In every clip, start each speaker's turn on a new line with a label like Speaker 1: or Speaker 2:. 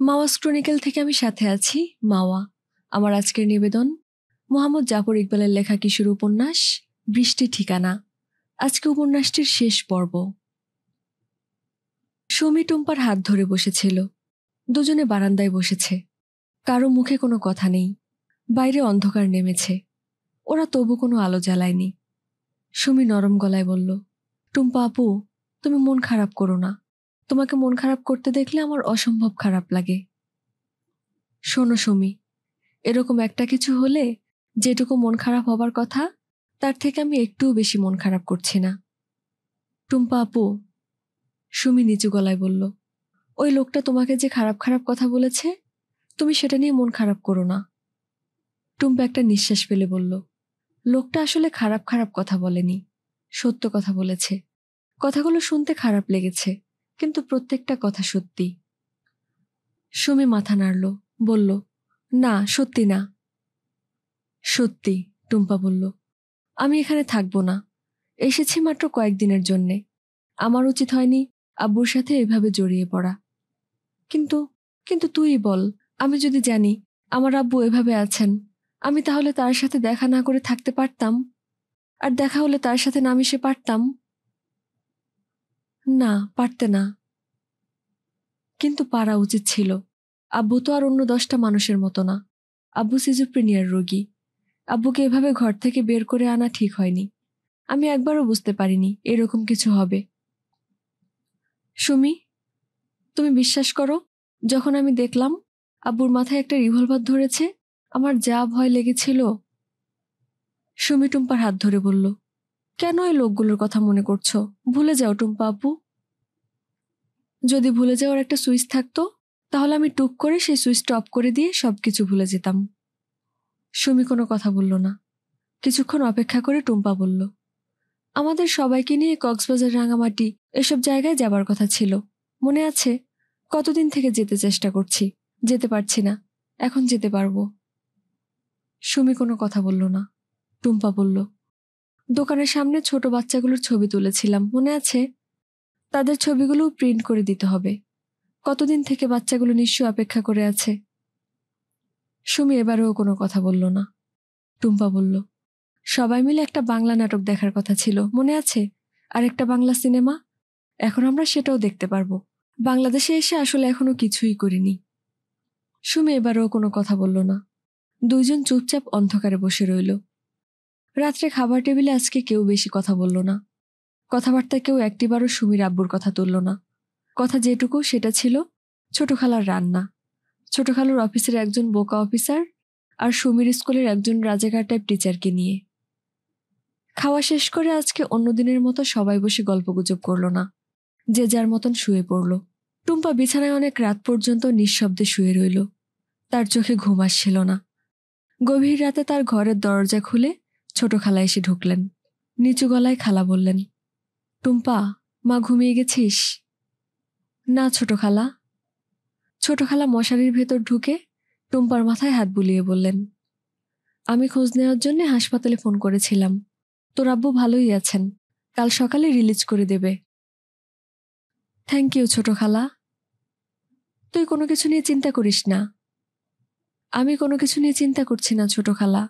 Speaker 1: মাওয়া chronicle থেকে আমি সাথে আছি মাওয়া। আমার আজকের নিবেদন মোহাম্মদ জাফর ইকবালের লেখা কিশোর উপন্যাস বৃষ্টি ঠিকানা। আজকে উপন্যাসটির শেষ পর্ব। সুমি টুম্পার হাত ধরে বসেছিল। দুজনে বারান্দায় বসেছে। কারো মুখে কোনো কথা নেই। বাইরে অন্ধকার নেমেছে। ওরা তবু কোনো আলো জ্বালায়নি। সুমি নরম গলায় বলল, টুম্পা আপু, তুমি মন খারাপ করো না। তোমাকে মন খারাপ করতে দেখলে আমার অসম্ভব খারাপ লাগে। শোনো সুমি, এরকম একটা কিছু হলে যেটুকু মন খারাপ হবার কথা তার থেকে আমি একটুও বেশি মন খারাপ করছি না। টুম্পা আপু, সুমি নিচু গলায় বলল, ওই লোকটা তোমাকে যে খারাপ খারাপ কথা বলেছে তুমি সেটা নিয়ে মন খারাপ করো না। টুম্পা একটা নিঃশ্বাস ফেলে বলল, লোকটা আসলে খারাপ খারাপ কথা বলেনি, সত্য কথা বলেছে। কথাগুলো শুনতে খারাপ লেগেছে, কিন্তু প্রত্যেকটা কথা সত্যি। সুমি মাথা নাড়ল, বলল, না সত্যি না। সত্যি, টুম্পা বলল, আমি এখানে থাকবো না। এসেছি মাত্র কয়েকদিনের জন্যে। আমার উচিত হয়নি আব্বুর সাথে এভাবে জড়িয়ে পড়া। কিন্তু কিন্তু তুই বল, আমি যদি জানি আমার আব্বু এভাবে আছেন, আমি তাহলে তার সাথে দেখা না করে থাকতে পারতাম? আর দেখা হলে তার সাথে না মিশে পারতাম? না, পারতে না। কিন্তু পারা উচিত ছিল। আব্বু তো আর অন্য 10টা মানুষের মতো না। আব্বু সিজোফ্রেনিয়ার রোগী। আব্বুকে এভাবে ঘর থেকে বের করে আনা ঠিক হয়নি। আমি একবারও বুঝতে পারিনি এরকম কিছু হবে। সুমি, তুমি বিশ্বাস করো, যখন আমি দেখলাম আব্বুর মাথায় একটা রিভলভার ধরেছে, আমার যা ভয় লেগেছিল। সুমি টুম্পার হাত ধরে বলল, কেন এই লোকগুলোর কথা মনে করছো? ভুলে যাও টুম্পা আপু। যদি ভুলে যাওয়ার একটা সুইচ থাকতো, তাহলে আমি টুক করে সেই সুইচটা অফ করে দিয়ে সবকিছু ভুলে যেতাম। সুমি কোনো কথা বলল না। কিছুক্ষণ অপেক্ষা করে টুম্পা বলল, আমাদের সবাইকে নিয়ে কক্সবাজার, রাঙামাটি এসব জায়গায় যাবার কথা ছিল, মনে আছে? কতদিন থেকে যেতে চেষ্টা করছি, যেতে পারছি না। এখন যেতে পারবো। সুমি কোনো কথা বলল না। টুম্পা বলল, দোকানের সামনে ছোট বাচ্চাগুলোর ছবি তুলেছিলাম, মনে আছে? তাদের ছবিগুলোও প্রিন্ট করে দিতে হবে। কতদিন থেকে বাচ্চাগুলো নিশ্চয় অপেক্ষা করে আছে। সুমি এবারেও কোনো কথা বলল না। টুম্পা বলল, সবাই মিলে একটা বাংলা নাটক দেখার কথা ছিল, মনে আছে? আর একটা বাংলা সিনেমা। এখন আমরা সেটাও দেখতে পারবো। বাংলাদেশে এসে আসলে এখনো কিছুই করিনি। সুমি এবারেও কোনো কথা বলল না। দুইজন চুপচাপ অন্ধকারে বসে রইল। রাত্রে খাবার টেবিলে আজকে কেউ বেশি কথা বলল না। কথাবার্তা কেউ একটিবারও সুমির আব্বুর কথা তুলল না। কথা যেটুকু সেটা ছিল ছোট খালার রান্না, ছোট খালুর অফিসের একজন বোকা অফিসার আর সুমির স্কুলের একজন রাজাকার টাইপ টিচারকে নিয়ে। খাওয়া শেষ করে আজকে অন্য দিনের মতো সবাই বসে গল্পগুজব করল না। যে যার মতন শুয়ে পড়ল। টুম্পা বিছানায় অনেক রাত পর্যন্ত নিঃশব্দে শুয়ে রইল। তার চোখে ঘুম আসছিল না। গভীর রাতে তার ঘরের দরজা খুলে ছোট খালা এসে ঢুকলেন। নিচু গলায় খালা বললেন, টুম্পা, মা ঘুমিয়ে গেছিস? না ছোট খালা। ছোট খালা মশারির ভেতর ঢুকে টুম্পার মাথায় হাত বুলিয়ে বললেন, আমি খোঁজ নেওয়ার জন্য হাসপাতালে ফোন করেছিলাম। তোর আব্বু ভালোই আছেন, কাল সকালে রিলিজ করে দেবে। থ্যাংক ইউ ছোট খালা। তুই কোনো কিছু নিয়ে চিন্তা করিস না। আমি কোনো কিছু নিয়ে চিন্তা করছি না ছোট খালা।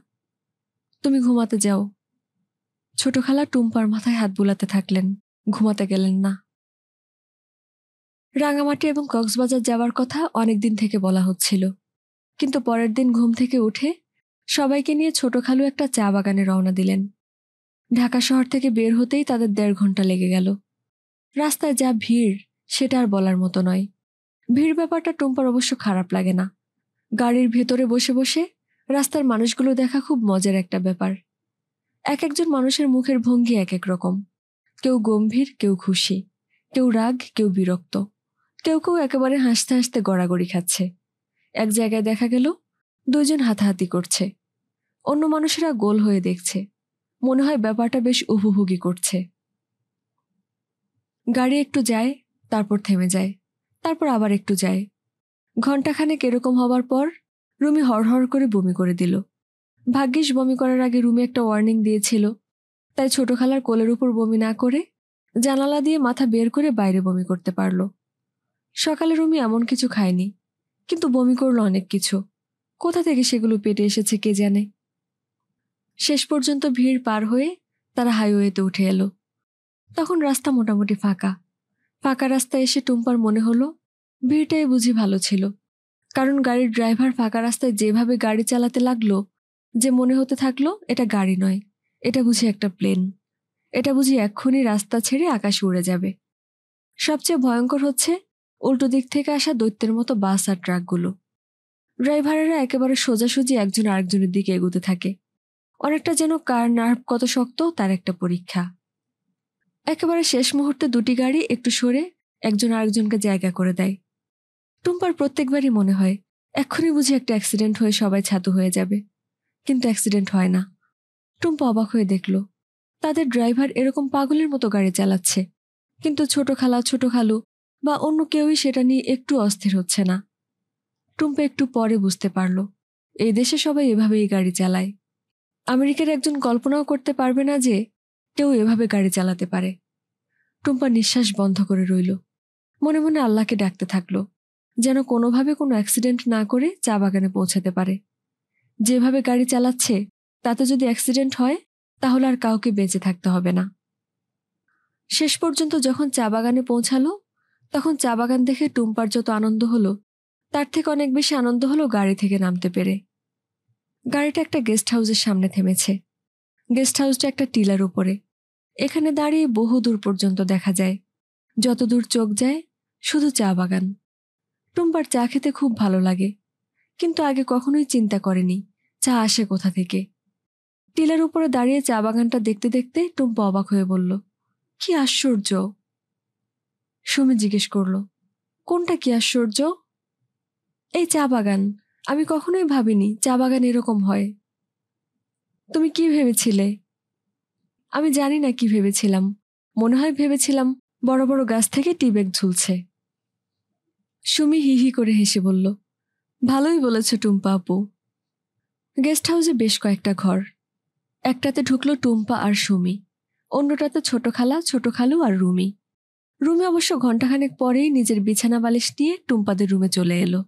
Speaker 1: তুমি ঘুমাতে যাও। ছোট খালা টুম্পার মাথায় হাত বুলাতে থাকলেন, ঘুমাতে গেলেন না। রাঙামাটি এবং কক্সবাজার যাওয়ার কথা অনেকদিন থেকে বলা হচ্ছিল, কিন্তু পরের দিন ঘুম থেকে উঠে সবাইকে নিয়ে ছোট খালু একটা চা বাগানে রওনা দিলেন। ঢাকা শহর থেকে বের হতেই তাদের 1.5 ঘন্টা লেগে গেল। রাস্তায় যা ভিড় সেটা আর বলার মতো নয়। ভিড় ব্যাপারটা টুম্পার অবশ্য খারাপ লাগে না। গাড়ির ভেতরে বসে বসে রাস্তার মানুষগুলো দেখা খুব মজার একটা ব্যাপার। এক একজন মানুষের মুখের ভঙ্গি এক এক রকম। কেউ গম্ভীর, কেউ খুশি, কেউ রাগ, কেউ বিরক্ত, কেউ কেউ একেবারে হাসতে হাসতে গড়াগড়ি খাচ্ছে। এক জায়গায় দেখা গেল দুইজন হাতাহাতি করছে। অন্য মানুষেরা গোল হয়ে দেখছে, মনে হয় ব্যাপারটা বেশ উপভোগী করছে। গাড়ি একটু যায়, তারপর থেমে যায়, তারপর আবার একটু যায়। ঘণ্টাখানেক এরকম হবার পর রুমি হড়হড় করে বমি করে দিল। ভাগ্যিস বমি করার আগে রুমি একটা ওয়ার্নিং দিয়েছিল, তাই ছোট খালার কোলের উপর বমি না করে জানালা দিয়ে মাথা বের করে বাইরে বমি করতে পারল। সকালে রুমি এমন কিছু খায়নি, কিন্তু বমি করলো অনেক কিছু। কোথা থেকে সেগুলো পেটে এসেছে কে জানে। শেষ পর্যন্ত ভিড় পার হয়ে তারা হাইওয়েতে উঠে এলো। তখন রাস্তা মোটামুটি ফাঁকা। ফাঁকা রাস্তায় এসে টুম্পার মনে হলো ভিড়টাই বুঝি ভালো ছিল, কারণ গাড়ির ড্রাইভার ফাঁকা রাস্তায় যেভাবে গাড়ি চালাতে লাগলো যে মনে হতে থাকলো এটা গাড়ি নয়, এটা বুঝি একটা প্লেন। এটা বুঝি এক্ষুনি রাস্তা ছেড়ে আকাশে উড়ে যাবে। সবচেয়ে ভয়ঙ্কর হচ্ছে উল্টো দিক থেকে আসা দৈত্যের মতো বাস আর ট্রাকগুলো। ড্রাইভারেরা একেবারে সোজাসুজি একজন আরেকজনের দিকে এগোতে থাকে, অনেকটা যেন কার নার্ভ কত শক্ত তার একটা পরীক্ষা। একেবারে শেষ মুহূর্তে দুটি গাড়ি একটু সরে একজন আরেকজনকে জায়গা করে দেয়। টুম্পার প্রত্যেকবারই মনে হয় এক্ষুনি বুঝি একটা অ্যাক্সিডেন্ট হয়ে সবাই ছাতু হয়ে যাবে, কিন্তু অ্যাক্সিডেন্ট হয় না। টুম্পা অবাক হয়ে দেখল তাদের ড্রাইভার এরকম পাগলের মতো গাড়ি চালাচ্ছে, কিন্তু ছোট খালা ছোট খালু বা অন্য কেউই সেটা নিয়ে একটু অস্থির হচ্ছে না। টুম্পা একটু পরে বুঝতে পারল এই দেশে সবাই এভাবেই গাড়ি চালায়। আমেরিকার একজন কল্পনাও করতে পারবে না যে কেউ এভাবে গাড়ি চালাতে পারে। টুম্পা নিঃশ্বাস বন্ধ করে রইল, মনে মনে আল্লাহকে ডাকতে থাকলো যেন কোনোভাবে কোনো অ্যাক্সিডেন্ট না করে চা বাগানে পৌঁছাতে পারে। যেভাবে গাড়ি চালাচ্ছে তাতে যদি অ্যাক্সিডেন্ট হয় তাহলে আর কাউকে বেঁচে থাকতে হবে না। শেষ পর্যন্ত যখন চা বাগানে পৌঁছালো তখন চা বাগান দেখে টুম্পার যত আনন্দ হলো তার থেকে অনেক বেশি আনন্দ হলো গাড়ি থেকে নামতে পেরে। গাড়িটা একটা গেস্ট হাউসের সামনে থেমেছে। গেস্ট হাউসটা একটা টিলার উপরে। এখানে দাঁড়িয়ে বহু দূর পর্যন্ত দেখা যায়, যত দূর চোখ যায় শুধু চা বাগান। টুম্পার চা খেতে খুব ভালো লাগে, কিন্তু আগে কখনোই চিন্তা করেনি চা আসে কোথা থেকে। টিলার উপরে দাঁড়িয়ে চা বাগানটা দেখতে দেখতে টুম্পা অবাক হয়ে বলল, কি আশ্চর্য। সুমি জিজ্ঞেস করল, কোনটা কি আশ্চর্য? এই চা বাগান। আমি কখনোই ভাবিনি চা বাগান এরকম হয়। তুমি কি ভেবেছিলে? আমি জানি না কি ভেবেছিলাম, মনে হয় ভেবেছিলাম বড় বড় গাছ থেকে টি ব্যাগ ঝুলছে। সুমি হি হি করে হেসে বলল, ভালোই বলেছ টুম্পা আপু। গেস্ট হাউসে বেশ কয়েকটা ঘর। একটাতে ঢুকলো টুম্পা আর সুমি, অন্যটাতে ছোট খালা ছোট খালু আর রুমি। রুমি অবশ্য ঘণ্টাখানেক পরেই নিজের বিছানা বালিশ নিয়ে টুম্পাদের রুমে চলে এলো।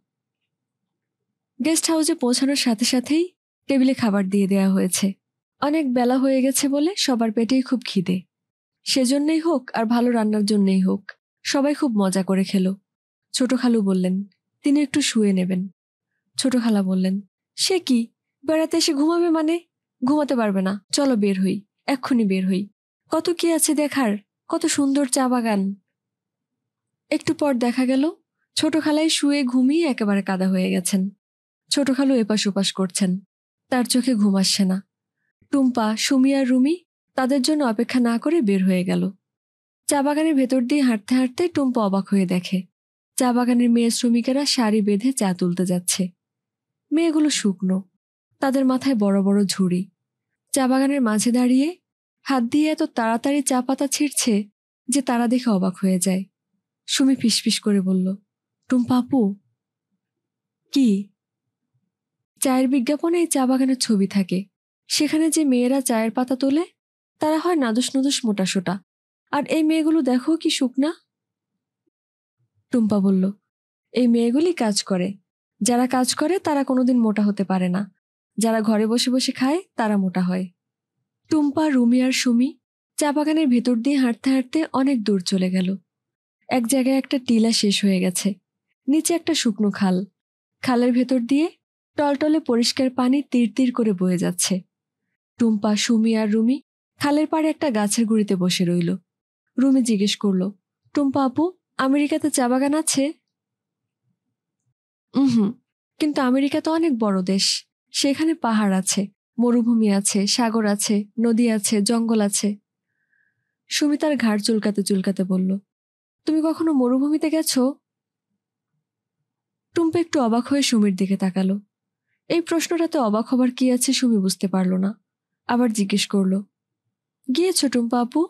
Speaker 1: গেস্ট হাউসে পৌঁছানোর সাথে সাথেই টেবিলে খাবার দিয়ে দেওয়া হয়েছে। অনেক বেলা হয়ে গেছে বলে সবার পেটেই খুব খিদে। সেজন্যই হোক আর ভালো রান্নার জন্যই হোক সবাই খুব মজা করে খেলো। ছোট খালু বললেন তিনি একটু শুয়ে নেবেন। ছোট খালা বললেন, সে কি, বেড়াতে এসে ঘুমাবে মানে? ঘুমাতে পারবে না, চলো বের হই, এক্ষুনি বের হই। কত কি আছে দেখার, কত সুন্দর চা বাগান। একটু পর দেখা গেল ছোট খালাই শুয়ে ঘুমিয়ে একেবারে কাদা হয়ে গেছেন। ছোট খালু এপাশ ওপাশ করছেন, তার চোখে ঘুম আসছে না। টুম্পা, সুমি আর রুমি তাদের জন্য অপেক্ষা না করে বের হয়ে গেল। চা বাগানের ভেতর দিয়ে হাঁটতে হাঁটতে টুম্পা অবাক হয়ে দেখে চা বাগানের মেয়ে শ্রমিকেরা সারি বেঁধে চা তুলতে যাচ্ছে। মেয়েগুলো শুকনো, তাদের মাথায় বড় বড় ঝুড়ি। চা বাগানের মাঝে দাঁড়িয়ে হাত দিয়ে এত তাড়াতাড়ি চা পাতা ছিঁড়ছে যে তারা দেখে অবাক হয়ে যায়। সুমি ফিসফিস করে বলল, টুম্পা আপু। কি? চায়ের বিজ্ঞাপনে এই চা বাগানের ছবি থাকে, সেখানে যে মেয়েরা চায়ের পাতা তোলে তারা হয় নাদুস নুদুস মোটাসোটা, আর এই মেয়েগুলো দেখো কি শুকনা। টুম্পা বলল, এই মেয়েগুলি কাজ করে, যারা কাজ করে তারা কোনোদিন মোটা হতে পারে না, যারা ঘরে বসে বসে খায় তারা মোটা হয়। টুম্পা, রুমি আর সুমি চা বাগানের ভেতর দিয়ে হাঁটতে হাঁটতে অনেক দূর চলে গেল। এক জায়গায় একটা টিলা শেষ হয়ে গেছে, নিচে একটা শুকনো খাল। খালের ভেতর দিয়ে টলটলে পরিষ্কার পানি তীর তীর করে বয়ে যাচ্ছে। টুম্পা, সুমি আর রুমি খালের পাড়ে একটা গাছের গুঁড়িতে বসে রইল। রুমি জিজ্ঞেস করল, টুম্পা আপু, আমেরিকাতে চা বাগান আছে? হুম, কিন্তু আমেরিকা তো অনেক বড় দেশ, সেখানে পাহাড় আছে, মরুভূমি আছে, সাগর আছে, নদী আছে, জঙ্গল আছে। সুমি তার ঘাড় চুলকাতে চুলকাতে বলল, তুমি কখনো মরুভূমিতে গেছো? টুম্পা একটু অবাক হয়ে সুমির দিকে তাকালো। এই প্রশ্নটাতে অবাক হবার কি আছে সুমি বুঝতে পারল না। আবার জিজ্ঞেস করল, গিয়েছো টুম্পা আপু?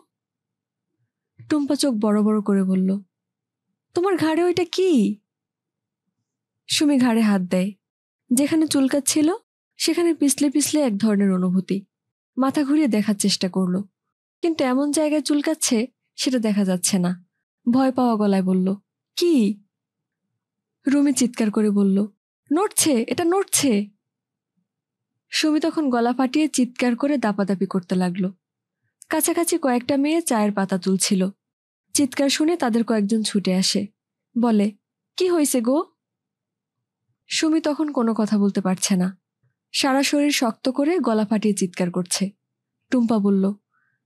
Speaker 1: টুম্পা চোখ বড় বড় করে বলল, তোমার ঘাড়ে ওইটা কি? সুমি ঘাড়ে হাত দেয়। যেখানে চুলকাচ্ছিল সেখানে পিছলে পিছলে এক ধরনের অনুভূতি। মাথা ঘুরিয়ে দেখার চেষ্টা করলো, কিন্তু এমন জায়গায় চুলকাচ্ছে সেটা দেখা যাচ্ছে না। ভয় পাওয়া গলায় বলল, কি? রুমি চিৎকার করে বলল, নড়ছে, এটা নড়ছে। সুমি তখন গলা ফাটিয়ে চিৎকার করে দাপাদাপি করতে লাগলো। কাছাকাছি কয়েকটা মেয়ে চায়ের পাতা তুলছিল। চিৎকার শুনে তাদের কয়েকজন ছুটে আসে, বলে, কি হয়েছে গো? সুমি তখন কোনো কথা বলতে পারছে না, সারা শরীর শক্ত করে গলা ফাটিয়ে চিৎকার করছে। টুম্পা বলল,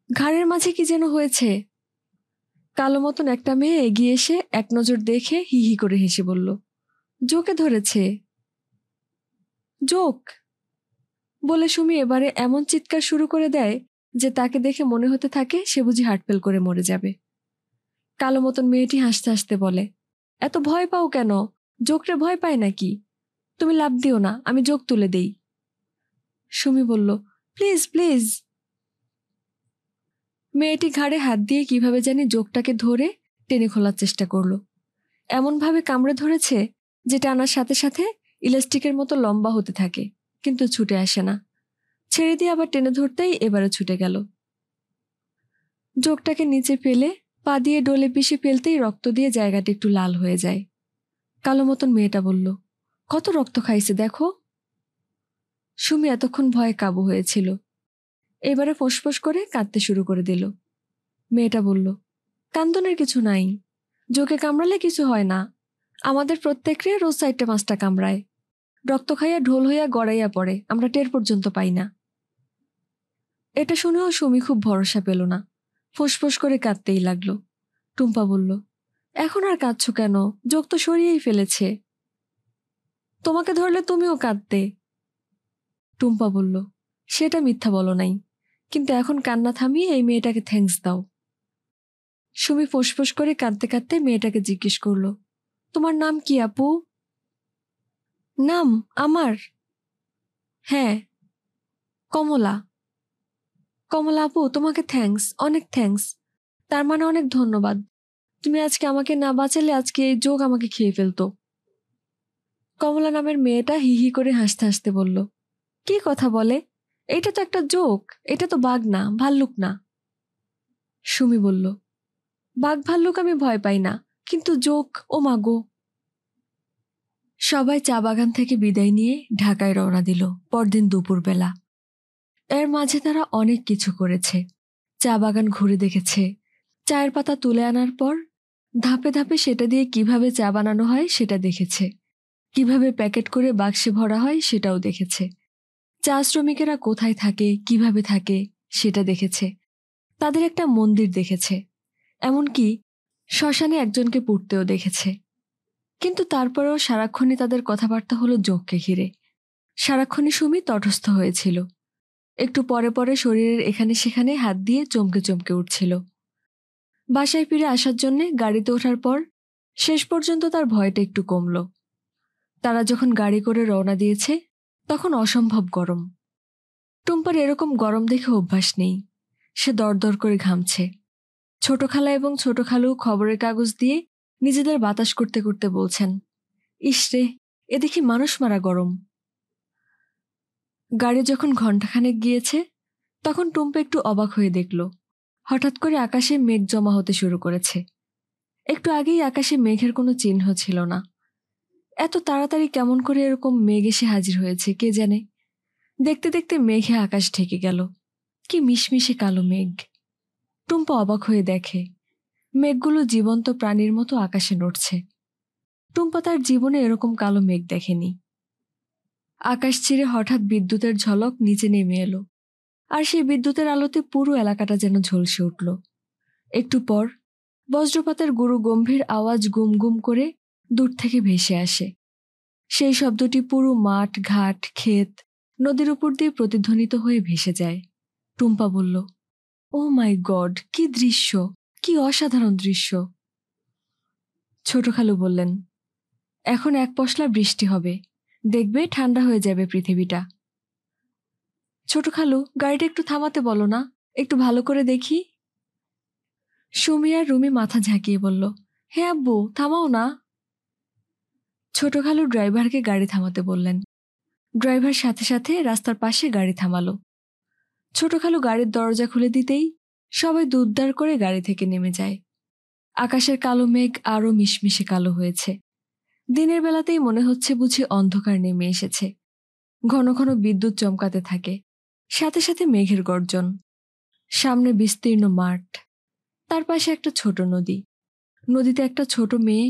Speaker 1: ঘাড়ের মাঝে কি যেন হয়েছে। কালো মতন একটা মেয়ে এগিয়ে এসে এক নজর দেখে হি হি করে হেসে বলল, জোকে ধরেছে। জোক বলে সুমি এবারে এমন চিৎকার শুরু করে দেয় যে তাকে দেখে মনে হতে থাকে সে বুঝি হার্টফেল করে মরে যাবে। কালো মতন মেয়েটি হাসতে হাসতে বলে, এত ভয় পাও কেন? জোকরে ভয় পায় নাকি? তুমি লাফ দিও না, আমি জোক তুলে দেই। সুমি বলল, প্লিজ প্লিজ। মেয়েটি ঘাড়ে হাত দিয়ে কিভাবে জানি জোকটাকে ধরে টেনে খোলার চেষ্টা করলো। এমনভাবে কামড়ে ধরেছে যে টানার সাথে সাথে ইলাস্টিকের মতো লম্বা হতে থাকে, কিন্তু ছুটে আসে না। ছেড়ে দিয়ে আবার টেনে ধরতেই এবারে ছুটে গেল। জোকটাকে নিচে ফেলে পা দিয়ে ডলে পিষে ফেলতেই রক্ত দিয়ে জায়গাটা একটু লাল হয়ে যায়। কালো মতন মেয়েটা বলল, কত রক্ত খাইছে দেখো। সুমি এতক্ষণ ভয়ে কাবু হয়েছিল, এবারে ফোঁসফোঁস করে কাঁদতে শুরু করে দিল। মেয়েটা বলল, কান্দনের কিছু নাই, জোকে কামড়ালে কিছু হয় না। আমাদের প্রত্যেকরে রোজ 4-5টা কামড়ায়, রক্ত খাইয়া ঢোল হইয়া গড়াইয়া পড়ে, আমরা টের পর্যন্ত পাই না। এটা শুনেও সুমি খুব ভরসা পেল না, ফোঁসফোঁস করে কাঁদতেই লাগলো। টুম্পা বলল, এখন আর কাঁদছ কেন? জোক তো সরিয়েই ফেলেছে। তোমাকে ধরলে তুমিও কাঁদতে। টুম্পা বলল, সেটা মিথ্যা বলো নাই, কিন্তু এখন কান্না থামিয়ে এই মেয়েটাকে থ্যাঙ্কস দাও। সুমি ফোঁসফোঁস করে কাঁদতে কাঁদতে মেয়েটাকে জিজ্ঞেস করল, তোমার নাম কি আপু? নাম আমার? হ্যাঁ, কমলা। কমলা আপু, তোমাকে থ্যাঙ্কস, অনেক থ্যাঙ্কস। তার মানে অনেক ধন্যবাদ। তুমি আজকে আমাকে না বাঁচালে আজকে এই জোক আমাকে খেয়ে ফেলতো। কমলা নামের মেয়েটা হি হি করে হাসতে হাসতে বলল, কি কথা বলে? এটা তো একটা জোক, এটা তো বাঘ না, ভাল্লুক না। সুমি বলল, বাঘ ভাল্লুক আমি ভয় পাই না, কিন্তু জোক, ও মা গো। সবাই চা বাগান থেকে বিদায় নিয়ে ঢাকায় রওনা দিল পরদিন দুপুরবেলা। এর মাঝে তারা অনেক কিছু করেছে। চা বাগান ঘুরে দেখেছে, চায়ের পাতা তুলে আনার পর ধাপে ধাপে সেটা দিয়ে কিভাবে চা বানানো হয় সেটা দেখেছে, কিভাবে প্যাকেট করে বাক্সে ভরা হয় সেটাও দেখেছে। চা শ্রমিকেরা কোথায় থাকে, কিভাবে থাকে সেটা দেখেছে। তাদের একটা মন্দির দেখেছে, এমনকি শ্মশানে একজনকে পুড়তেও দেখেছে। কিন্তু তারপরেও সারাক্ষণই তাদের কথাবার্তা হলো জোককে ঘিরে। সারাক্ষণই সুমি তটস্থ হয়েছিল, একটু পরে পরে শরীরের এখানে সেখানে হাত দিয়ে চমকে চমকে উঠছিল। বাসায় ফিরে আসার জন্যে গাড়িতে ওঠার পর শেষ পর্যন্ত তার ভয়টা একটু কমল। তারা যখন গাড়ি করে রওনা দিয়েছে তখন অসম্ভব গরম। টুম্পার এরকম গরম দেখে অভ্যাস নেই, সে দরদর করে ঘামছে। ছোট খালা এবং ছোট খালু খবরের কাগজ দিয়ে নিজেদের বাতাস করতে করতে বলছেন, ইসরে, এ দেখি মানুষ মারা গরম। গাড়ি যখন ঘণ্টাখানেক গিয়েছে তখন টুম্পা একটু অবাক হয়ে দেখল, হঠাৎ করে আকাশে মেঘ জমা হতে শুরু করেছে। একটু আগেই আকাশে মেঘের কোনো চিহ্ন ছিল না। এত তাড়াতাড়ি কেমন করে এরকম মেঘ এসে হাজির হয়েছে কে জানে। দেখতে দেখতে মেঘে আকাশ ঢেকে গেল, কি মিশমিশে কালো মেঘ। টুম্পা অবাক হয়ে দেখে মেঘগুলো জীবন্ত প্রাণীর মতো আকাশে নড়ছে। টুম্পা তার জীবনে এরকম কালো মেঘ দেখেনি। আকাশ ছিঁড়ে হঠাৎ বিদ্যুতের ঝলক নিচে নেমে এলো, আর সেই বিদ্যুতের আলোতে পুরো এলাকাটা যেন ঝলসে উঠল। একটু পর বজ্রপাতের গুরু গম্ভীর আওয়াজ গুম গুম করে দূর থেকে ভেসে আসে। সেই শব্দটি পুরো মাঠ, ঘাট, ক্ষেত, নদীর উপর দিয়ে প্রতিধ্বনিত হয়ে ভেসে যায়। টুম্পা বলল, ও মাই গড, কি দৃশ্য, কি অসাধারণ দৃশ্য। ছোট খালু বললেন, এখন এক পশলা বৃষ্টি হবে, দেখবে ঠান্ডা হয়ে যাবে পৃথিবীটা। ছোট খালু, গাড়িটা একটু থামাতে বলো না, একটু ভালো করে দেখি। সুমি আর রুমি মাথা ঝাঁকিয়ে বলল, হ্যাঁ আব্বু, থামাও না। ছোট খালু ড্রাইভারকে গাড়ি থামাতে বললেন। ড্রাইভার সাথে সাথে রাস্তার পাশে গাড়ি থামালো। ছোট খালু গাড়ির দরজা খুলে দিতেই সবাই দুধদার করে গাড়ি থেকে নেমে যায়। আকাশের কালো মেঘ আরও মিশমিশে কালো হয়েছে, দিনের বেলাতেই মনে হচ্ছে বুঝি অন্ধকার নেমে এসেছে। ঘন ঘন বিদ্যুৎ চমকাতে থাকে, সাথে সাথে মেঘের গর্জন। সামনে বিস্তীর্ণ মাঠ, তার পাশে একটা ছোট নদী। নদীতে একটা ছোট মেয়ে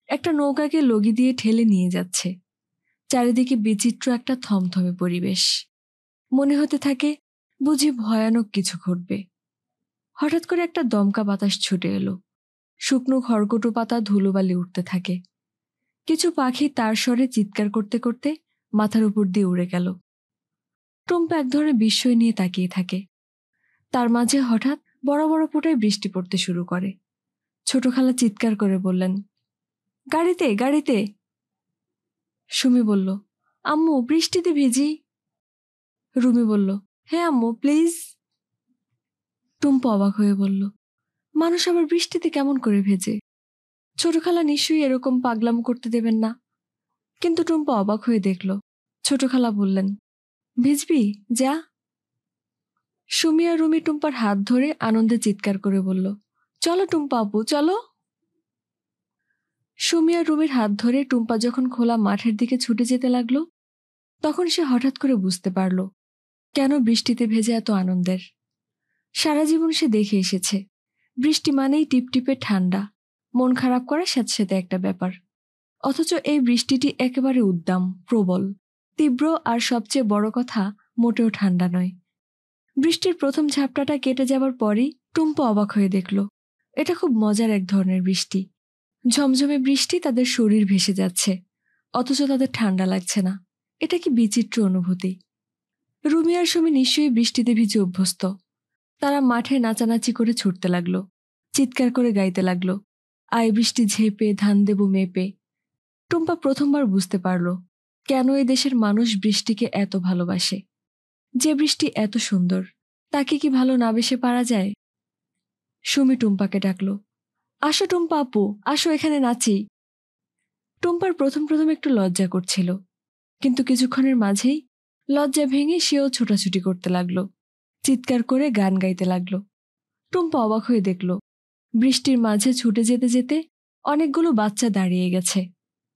Speaker 1: একটা নৌকাকে লগি দিয়ে ঠেলে নিয়ে যাচ্ছে। চারিদিকে বিচিত্র একটা থমথমে পরিবেশ। মনে হতে থাকে বুঝি ভয়ানক কিছু ঘটবে। হঠাৎ করে একটা দমকা বাতাস ছুটে এলো। শুকনো খড়কুটো পাতা ধুলোবালি উঠতে থাকে। কিছু পাখি তার স্বরে চিৎকার করতে করতে মাথার উপর দিয়ে উড়ে গেল। টুম্পা এক ধরনের বিস্ময় নিয়ে তাকিয়ে থাকে। তার মাঝে হঠাৎ বড় বড় ফোঁটায় বৃষ্টি পড়তে শুরু করে। ছোট খালা চিৎকার করে বললেন, গাড়িতে গাড়িতে। সুমি বলল, আম্মু বৃষ্টিতে ভিজি। রুমি বলল, হ্যাঁ আম্মু প্লিজ। টুম্পা অবাক হয়ে বলল, মানুষ আবার বৃষ্টিতে কেমন করে ভেজে? ছোট খালা নিশ্চয়ই এরকম পাগলাম করতে দেবেন না। কিন্তু টুম্পা অবাক হয়ে দেখল। ছোট খালা বললেন, ভিজবি যা। সুমি আর রুমি টুম্পার হাত ধরে আনন্দে চিৎকার করে বলল, চলো টুম্পা আপু চলো। সুমি আর রুমির হাত ধরে টুম্পা যখন খোলা মাঠের দিকে ছুটে যেতে লাগলো, তখন সে হঠাৎ করে বুঝতে পারল কেন বৃষ্টিতে ভেজে এত আনন্দের। সারা জীবন সে দেখে এসেছে বৃষ্টি মানেই টিপটিপে ঠান্ডা, মন খারাপ করা স্যাঁতস্যাঁতে একটা ব্যাপার। অথচ এই বৃষ্টিটি একেবারে উদ্দাম, প্রবল, তীব্র আর সবচেয়ে বড় কথা মোটেও ঠান্ডা নয়। বৃষ্টির প্রথম ঝাপটাটা কেটে যাবার পরই টুম্পা অবাক হয়ে দেখল এটা খুব মজার এক ধরনের বৃষ্টি। ঝমঝমে বৃষ্টি তাদের শরীর ভেসে যাচ্ছে, অথচ তাদের ঠান্ডা লাগছে না। এটা কি বিচিত্র অনুভূতি। রুমি আর সুমি নিশ্চয়ই বৃষ্টিতে ভিজে অভ্যস্ত। তারা মাঠে নাচানাচি করে ছুটতে লাগলো, চিৎকার করে গাইতে লাগলো, আয় বৃষ্টি ঝেপে ধান দেব মেপে। টুম্পা প্রথমবার বুঝতে পারল কেন এই দেশের মানুষ বৃষ্টিকে এত ভালোবাসে। যে বৃষ্টি এত সুন্দর, তাকে কি ভালো না বেশে পারা যায়? সুমি টুম্পাকে ডাকলো, আসো টুম্পা আপু, আসো এখানে নাচি। টুম্পার প্রথম প্রথম একটু লজ্জা করছিল, কিন্তু কিছুক্ষণের মাঝেই লজ্জা ভেঙে সেও ছোটাছুটি করতে লাগলো, চিৎকার করে গান গাইতে লাগলো। টুম্পা অবাক হয়ে দেখল বৃষ্টির মাঝে ছুটে যেতে যেতে অনেকগুলো বাচ্চা দাঁড়িয়ে গেছে।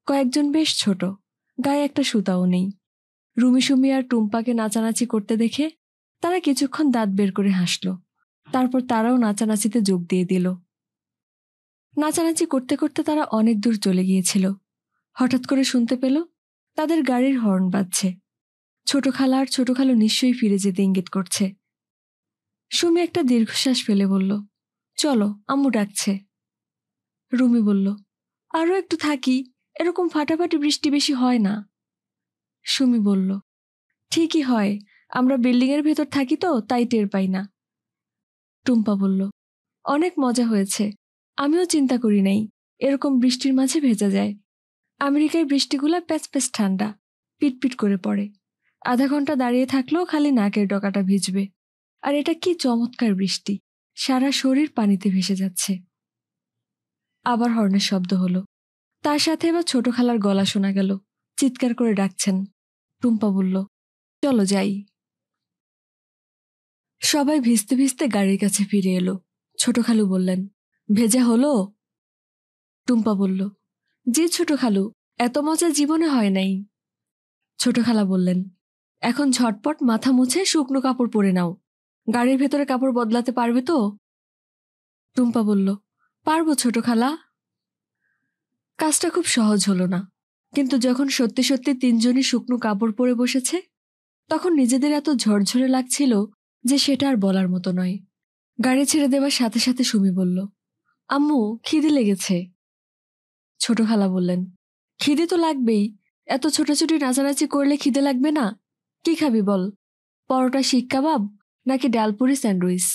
Speaker 1: কয়েকজন বেশ ছোট, গায়ে একটা সুতাও নেই। রুমি সুমি আর টুম্পাকে নাচানাচি করতে দেখে তারা কিছুক্ষণ দাঁত বের করে হাসল। তারপর তারাও নাচানাচিতে যোগ দিয়ে দিল। নাচানাচি করতে করতে তারা অনেক দূর চলে গিয়েছিল। হঠাৎ করে শুনতে পেল তাদের গাড়ির হর্ন বাজছে। ছোট খালা আর ছোট খালু নিশ্চয়ই ফিরে যেতে ইঙ্গিত করছে। সুমি একটা দীর্ঘশ্বাস ফেলে বলল, চলো আম্মু ডাকছে। রুমি বলল, আরও একটু থাকি, এরকম ফাটাফাটি বৃষ্টি বেশি হয় না। সুমি বলল, ঠিকই হয়, আমরা বিল্ডিংয়ের ভেতর থাকি তো তাই টের পাই না। টুম্পা বলল, অনেক মজা হয়েছে, আমিও চিন্তা করি নাই এরকম বৃষ্টির মাঝে ভেজা যায়। আমেরিকায় বৃষ্টিগুলা প্যাচ প্যাচ ঠান্ডা, পিটপিট করে পড়ে। আধা ঘন্টা দাঁড়িয়ে থাকলেও খালি নাকের ডগাটা ভিজবে। আর এটা কি চমৎকার বৃষ্টি, সারা শরীর পানিতে ভেসে যাচ্ছে। আবার হর্নের শব্দ হলো, তার সাথে এবার ছোট খালার গলা শোনা গেল, চিৎকার করে ডাকছেন। টুম্পা বলল, চলো যাই। সবাই ভিজতে ভিজতে গাড়ির কাছে ফিরে এলো। ছোট খালু বললেন, ভেজা হলো? টুম্পা বলল, জি ছোট খালু, এত মজা জীবনে হয় নাই। ছোট খালা বললেন, এখন ঝটপট মাথা মুছে শুকনো কাপড় পরে নাও, গাড়ির ভেতরে কাপড় বদলাতে পারবে তো? টুম্পা বলল, পারবো ছোট খালা। কাজটা খুব সহজ হলো না, কিন্তু যখন সত্যি সত্যি তিনজনই শুকনো কাপড় পরে বসেছে, তখন নিজেদের এত ঝরঝরে লাগছিল যে সেটা আর বলার মতো নয়। গাড়ি ছেড়ে দেওয়ার সাথে সাথে সুমি বলল, আম্মু খিদে লেগেছে। ছোট খালা বললেন, খিদে তো লাগবেই, এত ছোটাছুটি নাচানাচি করলে খিদে লাগবে না? কি খাবি বল, পরোটা শিক কাবাব নাকি ডালপুরি স্যান্ডউইচ?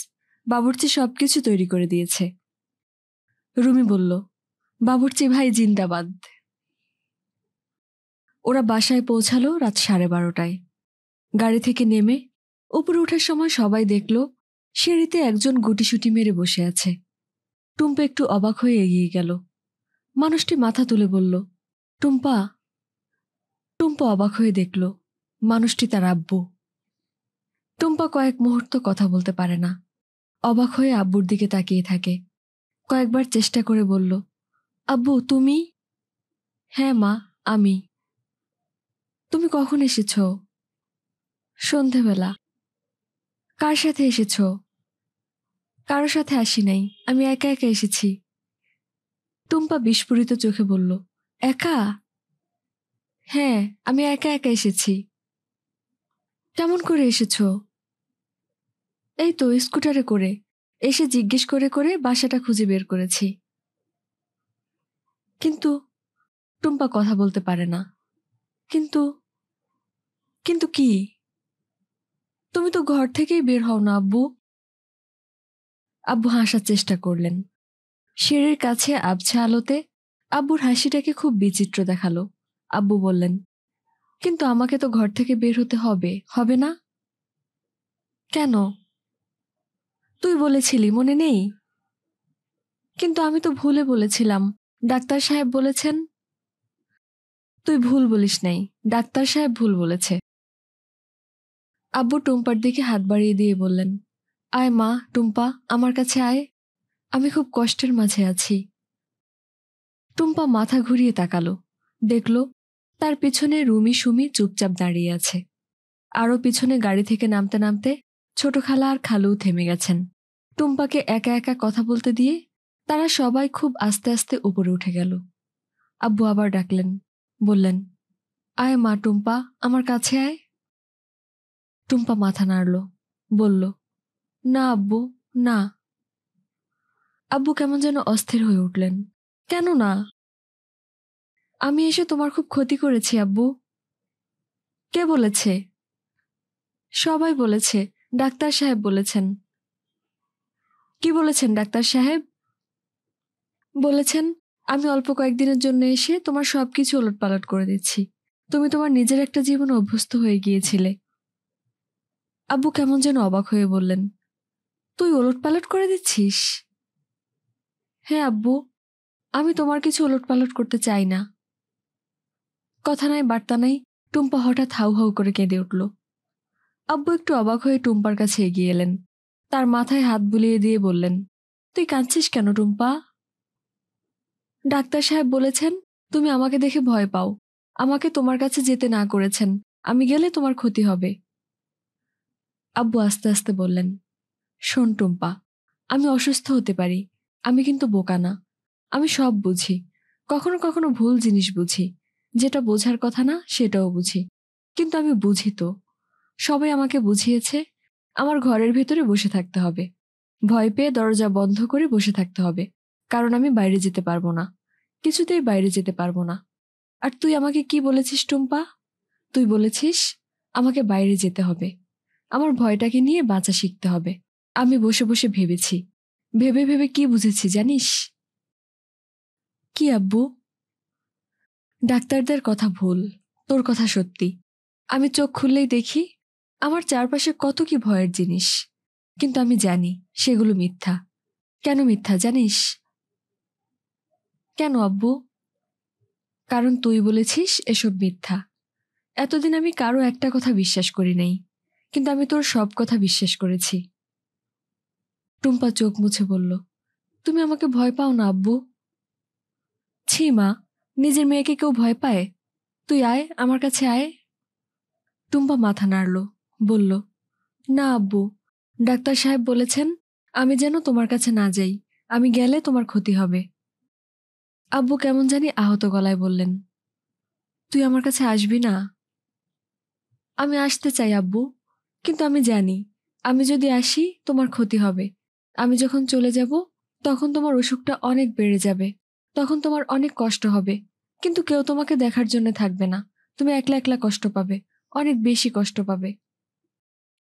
Speaker 1: বাবুর্চি সবকিছু তৈরি করে দিয়েছে। রুমি বলল, বাবুর্চি ভাই জিন্দাবাদ। ওরা বাসায় পৌঁছালো রাত 12:30টায়। গাড়ি থেকে নেমে উপরে ওঠার সময় সবাই দেখল সিঁড়িতে একজন গুটিসুটি মেরে বসে আছে। টুম্পা একটু অবাক হয়ে এগিয়ে গেল। মানুষটি মাথা তুলে বলল, টুম্পা। টুম্পা অবাক হয়ে দেখল মানুষটি তার আব্বু। টুম্পা কয়েক মুহূর্ত কথা বলতে পারে না, অবাক হয়ে আব্বুর দিকে তাকিয়ে থাকে। কয়েকবার চেষ্টা করে বলল, আব্বু তুমি? হ্যাঁ মা, আমি। তুমি কখন এসেছ? সন্ধেবেলা। কার সাথে এসেছ? কারোর সাথে আসি নাই, আমি একা একা এসেছি। টুম্পা বিস্ফোরিত চোখে বলল, একা? হ্যাঁ, আমি একা একা এসেছি। কেমন করে এসেছ? এই তো স্কুটারে করে। এসে জিজ্ঞেস করে করে বাসাটা খুঁজে বের করেছি। কিন্তু টুম্পা কথা বলতে পারে না। কিন্তু কিন্তু কি? তুমি তো ঘর থেকেই বের হও না আব্বু। আব্বু হাসার চেষ্টা করলেন। সিঁড়ির কাছে আবছা আলোতে আব্বুর হাসিটাকে খুব বিচিত্র দেখালো। আব্বু বললেন, কিন্তু আমাকে তো ঘর থেকে বের হতে হবে, হবে না? কেন? তুই বলেছিলি, মনে নেই? কিন্তু আমি তো ভুলে বলেছিলাম। ডাক্তার সাহেব বলেছেন। তুই ভুল বলিস নাই, ডাক্তার সাহেব ভুল বলেছে। আব্বু টুম্পার দিকে হাত বাড়িয়ে দিয়ে বললেন, আয় মা, টুম্পা আমার কাছে আয়। আমি খুব কষ্টের মাঝে আছি। টুম্পা মাথা ঘুরিয়ে তাকালো, দেখল তার পিছনে রুমি সুমি চুপচাপ দাঁড়িয়ে আছে। আরও পিছনে গাড়ি থেকে নামতে নামতে ছোট খালা আর খালুও থেমে গেছেন। টুম্পাকে একা একা কথা বলতে দিয়ে তারা সবাই খুব আস্তে আস্তে উপরে উঠে গেল। আব্বু আবার ডাকলেন, বললেন, আয় মা টুম্পা, আমার কাছে আয়। টুম্পা মাথা নাড়ল, বলল, না আব্বু, না। আব্বু কেমন যেন অস্থির হয়ে উঠলেন। কেন না? আমি এসে তোমার খুব ক্ষতি করেছি আব্বু। কে বলেছে? সবাই বলেছে, ডাক্তার সাহেব বলেছেন। কি বলেছেন ডাক্তার সাহেব? বলেছেন আমি অল্প কয়েকদিনের জন্য এসে তোমার সবকিছু ওলটপালট করে দিচ্ছি। তুমি তোমার নিজের একটা জীবনে অভ্যস্ত হয়ে গিয়েছিলে। আব্বু কেমন যেন অবাক হয়ে বললেন, তুই ওলটপালট করে দিচ্ছিস? হ্যাঁ আব্বু, আমি তোমার কিছু ওলটপালট করতে চাই না। কথা নাই বার্তা নাই, টুম্পা হঠাৎ হাউ হাউ করে কেঁদে উঠল। আব্বু একটু অবাক হয়ে টুম্পার কাছে এগিয়ে এলেন। তার মাথায় হাত বুলিয়ে দিয়ে বললেন, তুই কাঁদছিস কেন টুম্পা? ডাক্তার সাহেব বলেছেন তুমি আমাকে দেখে ভয় পাও। আমাকে তোমার কাছে যেতে না করেছেন। আমি গেলে তোমার ক্ষতি হবে। আব্বু আস্তে আস্তে বললেন, শোন টুম্পা, আমি অসুস্থ হতে পারি, আমি কিন্তু বোকা না। আমি সব বুঝি। কখনো কখনো ভুল জিনিস বুঝি, যেটা বোঝার কথা না সেটাও বুঝি। কিন্তু আমি বুঝি তো। সবাই আমাকে বুঝিয়েছে আমার ঘরের ভেতরে বসে থাকতে হবে, ভয় পেয়ে দরজা বন্ধ করে বসে থাকতে হবে, কারণ আমি বাইরে যেতে পারবো না, কিছুতেই বাইরে যেতে পারবো না। আর তুই আমাকে কি বলেছিস টুম্পা? তুই বলেছিস আমাকে বাইরে যেতে হবে, আমার ভয়টাকে নিয়ে বাঁচা শিখতে হবে। আমি বসে বসে ভেবেছি, ভেবে ভেবে কি বুঝেছি জানিস? কি আব্বু? ডাক্তারদের কথা ভুল, তোর কথা সত্যি। আমি চোখ খুললেই দেখি আমার চারপাশে কত কি ভয়ের জিনিস, কিন্তু আমি জানি সেগুলো মিথ্যা। কেন মিথ্যা জানিস? কেন আব্বু? কারণ তুই বলেছিস এসব মিথ্যা। এতদিন আমি কারো একটা কথা বিশ্বাস করি নাই, কিন্তু আমি তোর সব কথা বিশ্বাস করেছি। টুম্পা চোখ মুছে বলল, তুমি আমাকে ভয় পাও না আব্বু? ছি মা, নিজের মেয়েকে কেউ ভয় পায়? তুই আয়, আমার কাছে আয়। টুম্পা মাথা নাড়ল, বলল, না আব্বু, ডাক্তার সাহেব বলেছেন আমি যেন তোমার কাছে না যাই, আমি গেলে তোমার ক্ষতি হবে। আব্বু কেমন জানি আহত গলায় বললেন, তুই আমার কাছে আসবি না? আমি আসতে চাই আব্বু, কিন্তু আমি জানি আমি যদি আসি তোমার ক্ষতি হবে। আমি যখন চলে যাব তখন তোমার অসুখটা অনেক বেড়ে যাবে, তখন তোমার অনেক কষ্ট হবে, কিন্তু কেউ তোমাকে দেখার জন্য থাকবে না। তুমি একলা একলা কষ্ট পাবে, অনেক বেশি কষ্ট পাবে।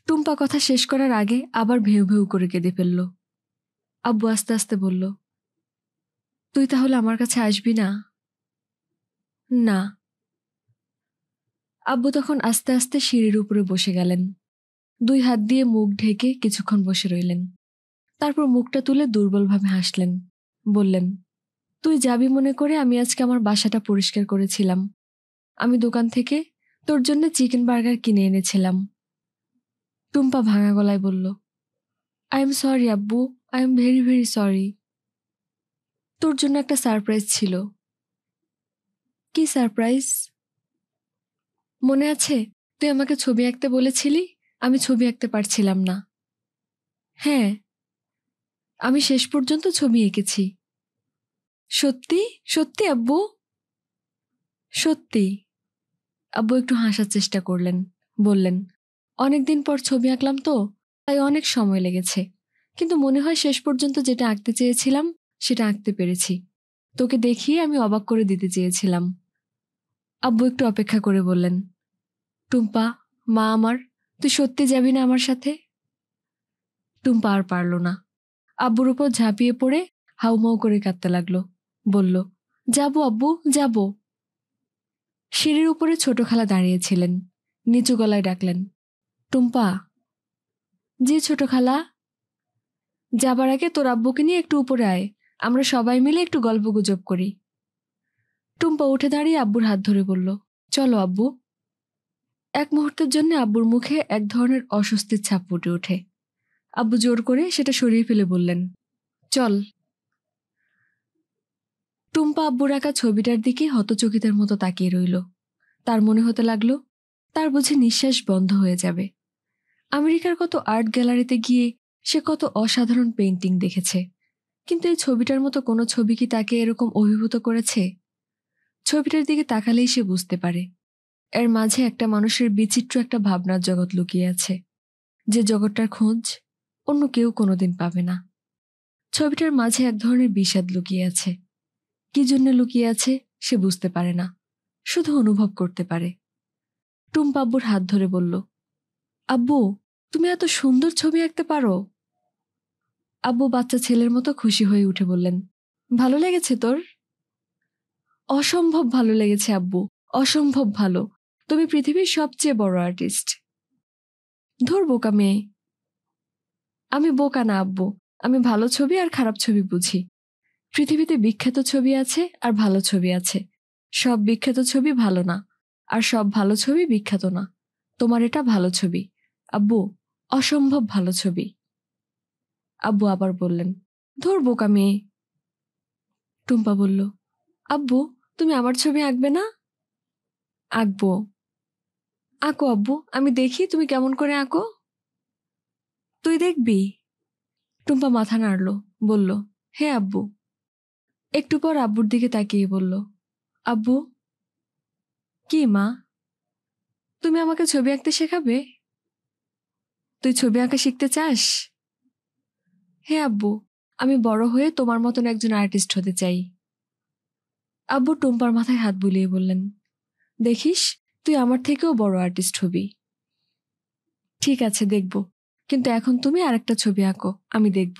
Speaker 1: টুম্পা কথা শেষ করার আগে আবার ভেউ ভেউ করে কেঁদে ফেলল। আব্বু আস্তে আস্তে বলল, তুই তাহলে আমার কাছে আসবি না? না। আব্বু তখন আস্তে আস্তে সিঁড়ির উপরে বসে গেলেন। দুই হাত দিয়ে মুখ ঢেকে কিছুক্ষণ বসে রইলেন। তারপর মুখটা তুলে দুর্বলভাবে হাসলেন, বললেন, তুই যাবি মনে করে আমি আজকে আমার বাসাটা পরিষ্কার করেছিলাম। আমি দোকান থেকে তোর জন্য চিকেন বার্গার কিনে এনেছিলাম। টুম্পা ভাঙা গলায় বলল, আই এম সরি আব্বু, I am very very sorry. তোর জন্য একটা সারপ্রাইজ ছিল। কি সারপ্রাইজ? মনে আছে তুই আমাকে ছবি আঁকতে বলেছিলি, আমি ছবি আঁকতে পারছিলাম না। হ্যাঁ, আমি শেষ পর্যন্ত ছবি এঁকেছি। সত্যি? সত্যি আব্বু? সত্যি। আব্বু একটু হাসার চেষ্টা করলেন, বললেন, অনেকদিন পর ছবি আঁকলাম তো, তাই অনেক সময় লেগেছে, কিন্তু মনে হয় শেষ পর্যন্ত যেটা আঁকতে চেয়েছিলাম সেটা আঁকতে পেরেছি। তোকে দেখিয়ে আমি অবাক করে দিতে চেয়েছিলাম। আব্বু একটু অপেক্ষা করে বললেন, টুম্পা, মা আমার, তুই সত্যি যাবি না আমার সাথে? টুম্পা আর পারল না, আব্বুর উপর ঝাঁপিয়ে পড়ে হাউমাউ করে কাঁদতে লাগলো। বলল, যাবো আব্বু, যাবো। সিঁড়ির উপরে ছোট খালা দাঁড়িয়েছিলেন, নিচু গলায় ডাকলেন, টুম্পা। জি ছোট খালা। যাবার আগে তোর আব্বুকে নিয়ে একটু উপরে আয়, আমরা সবাই মিলে একটু গল্প গুজব করি। টুম্পা উঠে দাঁড়িয়ে আব্বুর হাত ধরে বলল, চলো আব্বু। এক মুহূর্তের জন্য আব্বুর মুখে এক ধরনের অস্বস্তির ছাপ ফুটে ওঠে। আব্বু জোর করে সেটা সরিয়ে ফেলে বললেন, চল। টুম্পা আব্বুর আঁকা ছবিটার দিকে হতচকিতের মতো তাকিয়ে রইল। তার মনে হতে লাগলো তার বুঝি নিঃশ্বাস বন্ধ হয়ে যাবে। আমেরিকার কত আর্ট গ্যালারিতে গিয়ে সে কত অসাধারণ পেইন্টিং দেখেছে, কিন্তু এই ছবিটার মতো কোনো ছবি কি তাকে এরকম অভিভূত করেছে? ছবিটার দিকে তাকালেই সে বুঝতে পারে এর মাঝে একটা মানুষের বিচিত্র একটা ভাবনার জগৎ লুকিয়ে আছে, যে জগৎটার খোঁজ অন্য কেউ কোনোদিন পাবে না। ছবিটার মাঝে এক ধরনের বিষাদ লুকিয়ে আছে। কি জন্য লুকিয়ে আছে সে বুঝতে পারে না, শুধু অনুভব করতে পারে। টুম্পা আব্বুর হাত ধরে বলল, আব্বু, তুমি এত সুন্দর ছবি আঁকতে পারো? আব্বু বাচ্চা ছেলের মতো খুশি হয়ে উঠে বললেন, ভালো লেগেছে তোর? অসম্ভব ভালো লেগেছে আব্বু, অসম্ভব ভালো। তুমি পৃথিবীর সবচেয়ে বড় আর্টিস্ট। ধর বোকা মেয়ে। আমি বোকা না আব্বু, আমি ভালো ছবি আর খারাপ ছবি বুঝি। পৃথিবীতে বিখ্যাত ছবি আছে আর ভালো ছবি আছে। সব বিখ্যাত ছবি ভালো না, আর সব ভালো ছবি বিখ্যাত না। তোমার এটা ভালো ছবি আব্বু, অসম্ভব ভালো ছবি। আব্বু আবার বললেন, ধর বোকা মেয়ে। টুম্পা বলল, আব্বু, তুমি আমার ছবি আঁকবে না? আঁকবো। আঁকো আব্বু, আমি দেখি তুমি কেমন করে আঁকো। তুই দেখবি? টুম্পা মাথা নাড়ল, বলল, হ্যাঁ আব্বু। একটু পর আব্বুর দিকে তাকিয়ে বলল, আব্বু। কি মা? তুমি আমাকে ছবি আঁকতে শেখাবে? তুই ছবি আঁকা শিখতে চাস? হ্যাঁ আব্বু, আমি বড় হয়ে তোমার মতন একজন আর্টিস্ট হতে চাই। আব্বু টুম্পার মাথায় হাত বুলিয়ে বললেন, দেখিস তুই আমার থেকেও বড় আর্টিস্ট হবি। ঠিক আছে, দেখব, কিন্তু এখন তুমি আরেকটা ছবি আঁকো, আমি দেখব।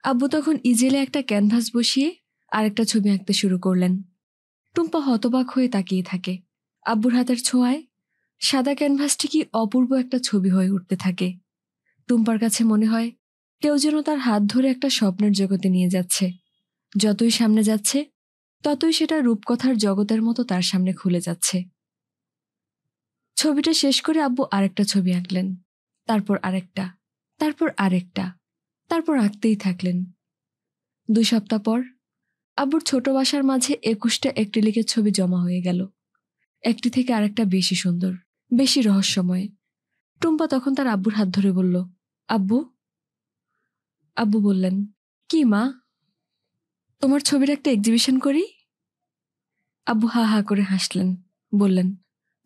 Speaker 1: আব্বু তখন ইজেলে একটা ক্যানভাস বসিয়ে আরেকটা ছবি আঁকতে শুরু করলেন। টুম্পা হতবাক হয়ে তাকিয়ে থাকে। আব্বুর হাতের ছোঁয়ায় সাদা ক্যানভাসটি কি অপূর্ব একটা ছবি হয়ে উঠতে থাকে। টুম্পার কাছে মনে হয় কেউ যেন তার হাত ধরে একটা স্বপ্নের জগতে নিয়ে যাচ্ছে। যতই সামনে যাচ্ছে ততই সেটা রূপকথার জগতের মতো তার সামনে খুলে যাচ্ছে। ছবিটা শেষ করে আব্বু আরেকটা ছবি আঁকলেন, তারপর আরেকটা, তারপর আরেকটা, তারপর আঁকতেই থাকলেন। 2 সপ্তাহ পর আব্বুর ছোট বাসার মাঝে 21টা অ্যাক্রিলিকের ছবি জমা হয়ে গেল, একটি থেকে আরেকটা বেশি সুন্দর, বেশি রহস্যময়। টুম্পা তখন তার আব্বুর হাত ধরে বলল, আব্বু। আব্বু বললেন, কি মা? তোমার ছবির একটা এক্সিবিশন করি? আব্বু হা হা করে হাসলেন, বললেন,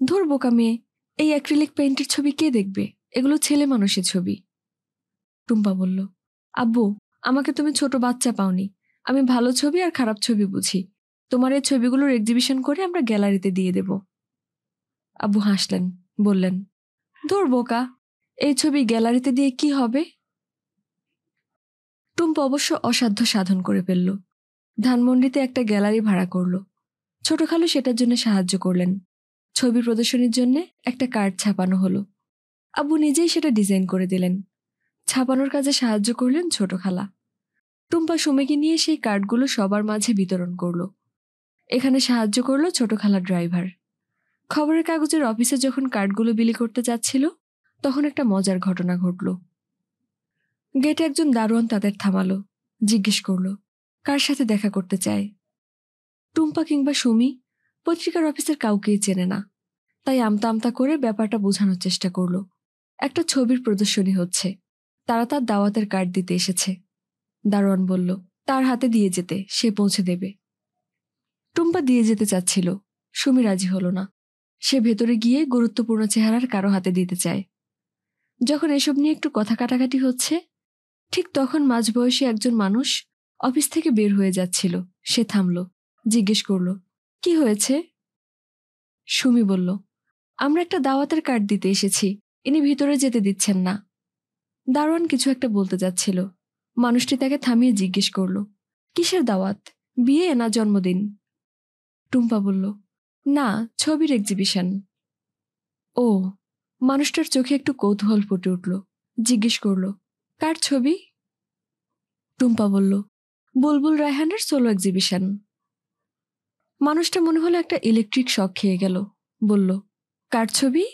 Speaker 1: ধুর বোকা মেয়ে, এই অ্যাক্রিলিক পেইন্টের ছবি কে দেখবে? এগুলো ছেলে মানুষের ছবি। টুম্পা বলল, আব্বু, আমাকে তুমি ছোট বাচ্চা পাওনি, আমি ভালো ছবি আর খারাপ ছবি বুঝি। তোমার এই ছবিগুলোর এক্সিবিশন করে আমরা গ্যালারিতে দিয়ে দেব। আব্বু হাসলেন, বললেন, ধুর বোকা, এই ছবি গ্যালারিতে দিয়ে কি হবে? টুম্পা অবশ্য অসাধ্য সাধন করে ফেলল। ধানমন্ডিতে একটা গ্যালারি ভাড়া করল। ছোট খালু সেটার জন্য সাহায্য করলেন। ছবি প্রদর্শনীর জন্য একটা কার্ড ছাপানো হলো। আব্বু নিজেই সেটা ডিজাইন করে দিলেন। ছাপানোর কাজে সাহায্য করলেন ছোট খালা। টুম্পা সুমিকে নিয়ে সেই কার্ডগুলো সবার মাঝে বিতরণ করলো। এখানে সাহায্য করলো ছোট খালার ড্রাইভার। খবরের কাগজের অফিসে যখন কার্ডগুলো বিলি করতে যাচ্ছিল তখন একটা মজার ঘটনা ঘটল। গেটে একজন দারোয়ান তাদের থামালো, জিজ্ঞেস করলো কার সাথে দেখা করতে চায়। টুম্পা কিংবা সুমি পত্রিকার অফিসের কাউকেই চেনে না, তাই আমতা আমতা করে ব্যাপারটা বোঝানোর চেষ্টা করলো। একটা ছবির প্রদর্শনী হচ্ছে, তারা তার দাওয়াতের কার্ড দিতে এসেছে। দারোয়ান বলল তার হাতে দিয়ে যেতে, সে পৌঁছে দেবে। টুম্পা দিয়ে যেতে চাচ্ছিল, সুমি রাজি হলো না। সে ভেতরে গিয়ে গুরুত্বপূর্ণ চেহারার কারো হাতে দিতে চায়। যখন এসব নিয়ে একটু কথা কাটাকাটি হচ্ছে, ঠিক তখন মাঝবয়সী একজন মানুষ অফিস থেকে বের হয়ে যাচ্ছিল। সে থামল, জিজ্ঞেস করল, কি হয়েছে? সুমি বলল, আমরা একটা দাওয়াতের কার্ড দিতে এসেছি, ইনি ভিতরে যেতে দিচ্ছেন না। দারোয়ান কিছু একটা বলতে যাচ্ছিল, মানুষটি তাকে থামিয়ে জিজ্ঞেস করল, কিসের দাওয়াত, বিয়ে না জন্মদিন? টুম্পা বলল, না, ছবির এক্সিবিশন। ও। মানুষটার চোখে একটু কৌতূহল ফুটে উঠল, জিজ্ঞেস করল, কার ছবি? টুম্পা বলল, বুলবুল রায়হানের সোলো এক্সিবিশন। মানুষটা মনে হলো একটা ইলেকট্রিক শক খেয়ে গেল, বলল, কার ছবি?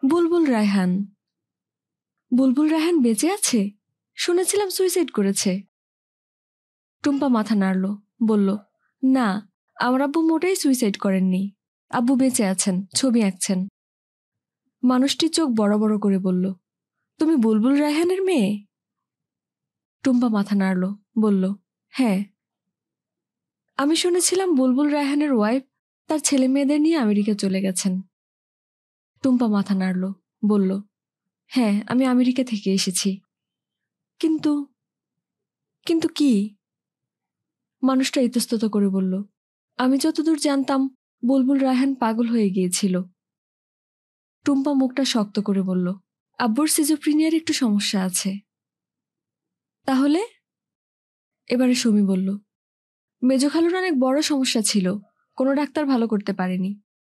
Speaker 1: বুলবুল রায়হান। বুলবুল রায়হান বেঁচে আছে? শুনেছিলাম সুইসাইড করেছে। টুম্পা মাথা নাড়ল, বলল, না, আমার আব্বু মোটেই সুইসাইড করেননি। আব্বু বেঁচে আছেন, ছবি আঁকছেন। মানুষটি চোখ বড় বড় করে বলল, তুমি বুলবুল রায়হানের মেয়ে? টুম্পা মাথা নাড়ল, বলল, হ্যাঁ। আমি শুনেছিলাম বুলবুল রায়হানের ওয়াইফ তার ছেলে মেয়েদের নিয়ে আমেরিকা চলে গেছেন। টুম্পা মাথা নাড়ল, বলল, হ্যাঁ, আমি আমেরিকা থেকে এসেছি। কিন্তু কিন্তু কি? মানুষটা ইতস্তত করে বলল, আমি যতদূর জানতাম বুলবুল রায়হান পাগল হয়ে গিয়েছিল। টুম্পা মুখটা শক্ত করে বলল, আব্বুর সিজোফ্রিনিয়ার একটু সমস্যা আছে। তাহলে? এবারে সুমি বলল, মেজো খালুর অনেক বড় সমস্যা ছিল, কোনো ডাক্তার ভালো করতে পারেনি।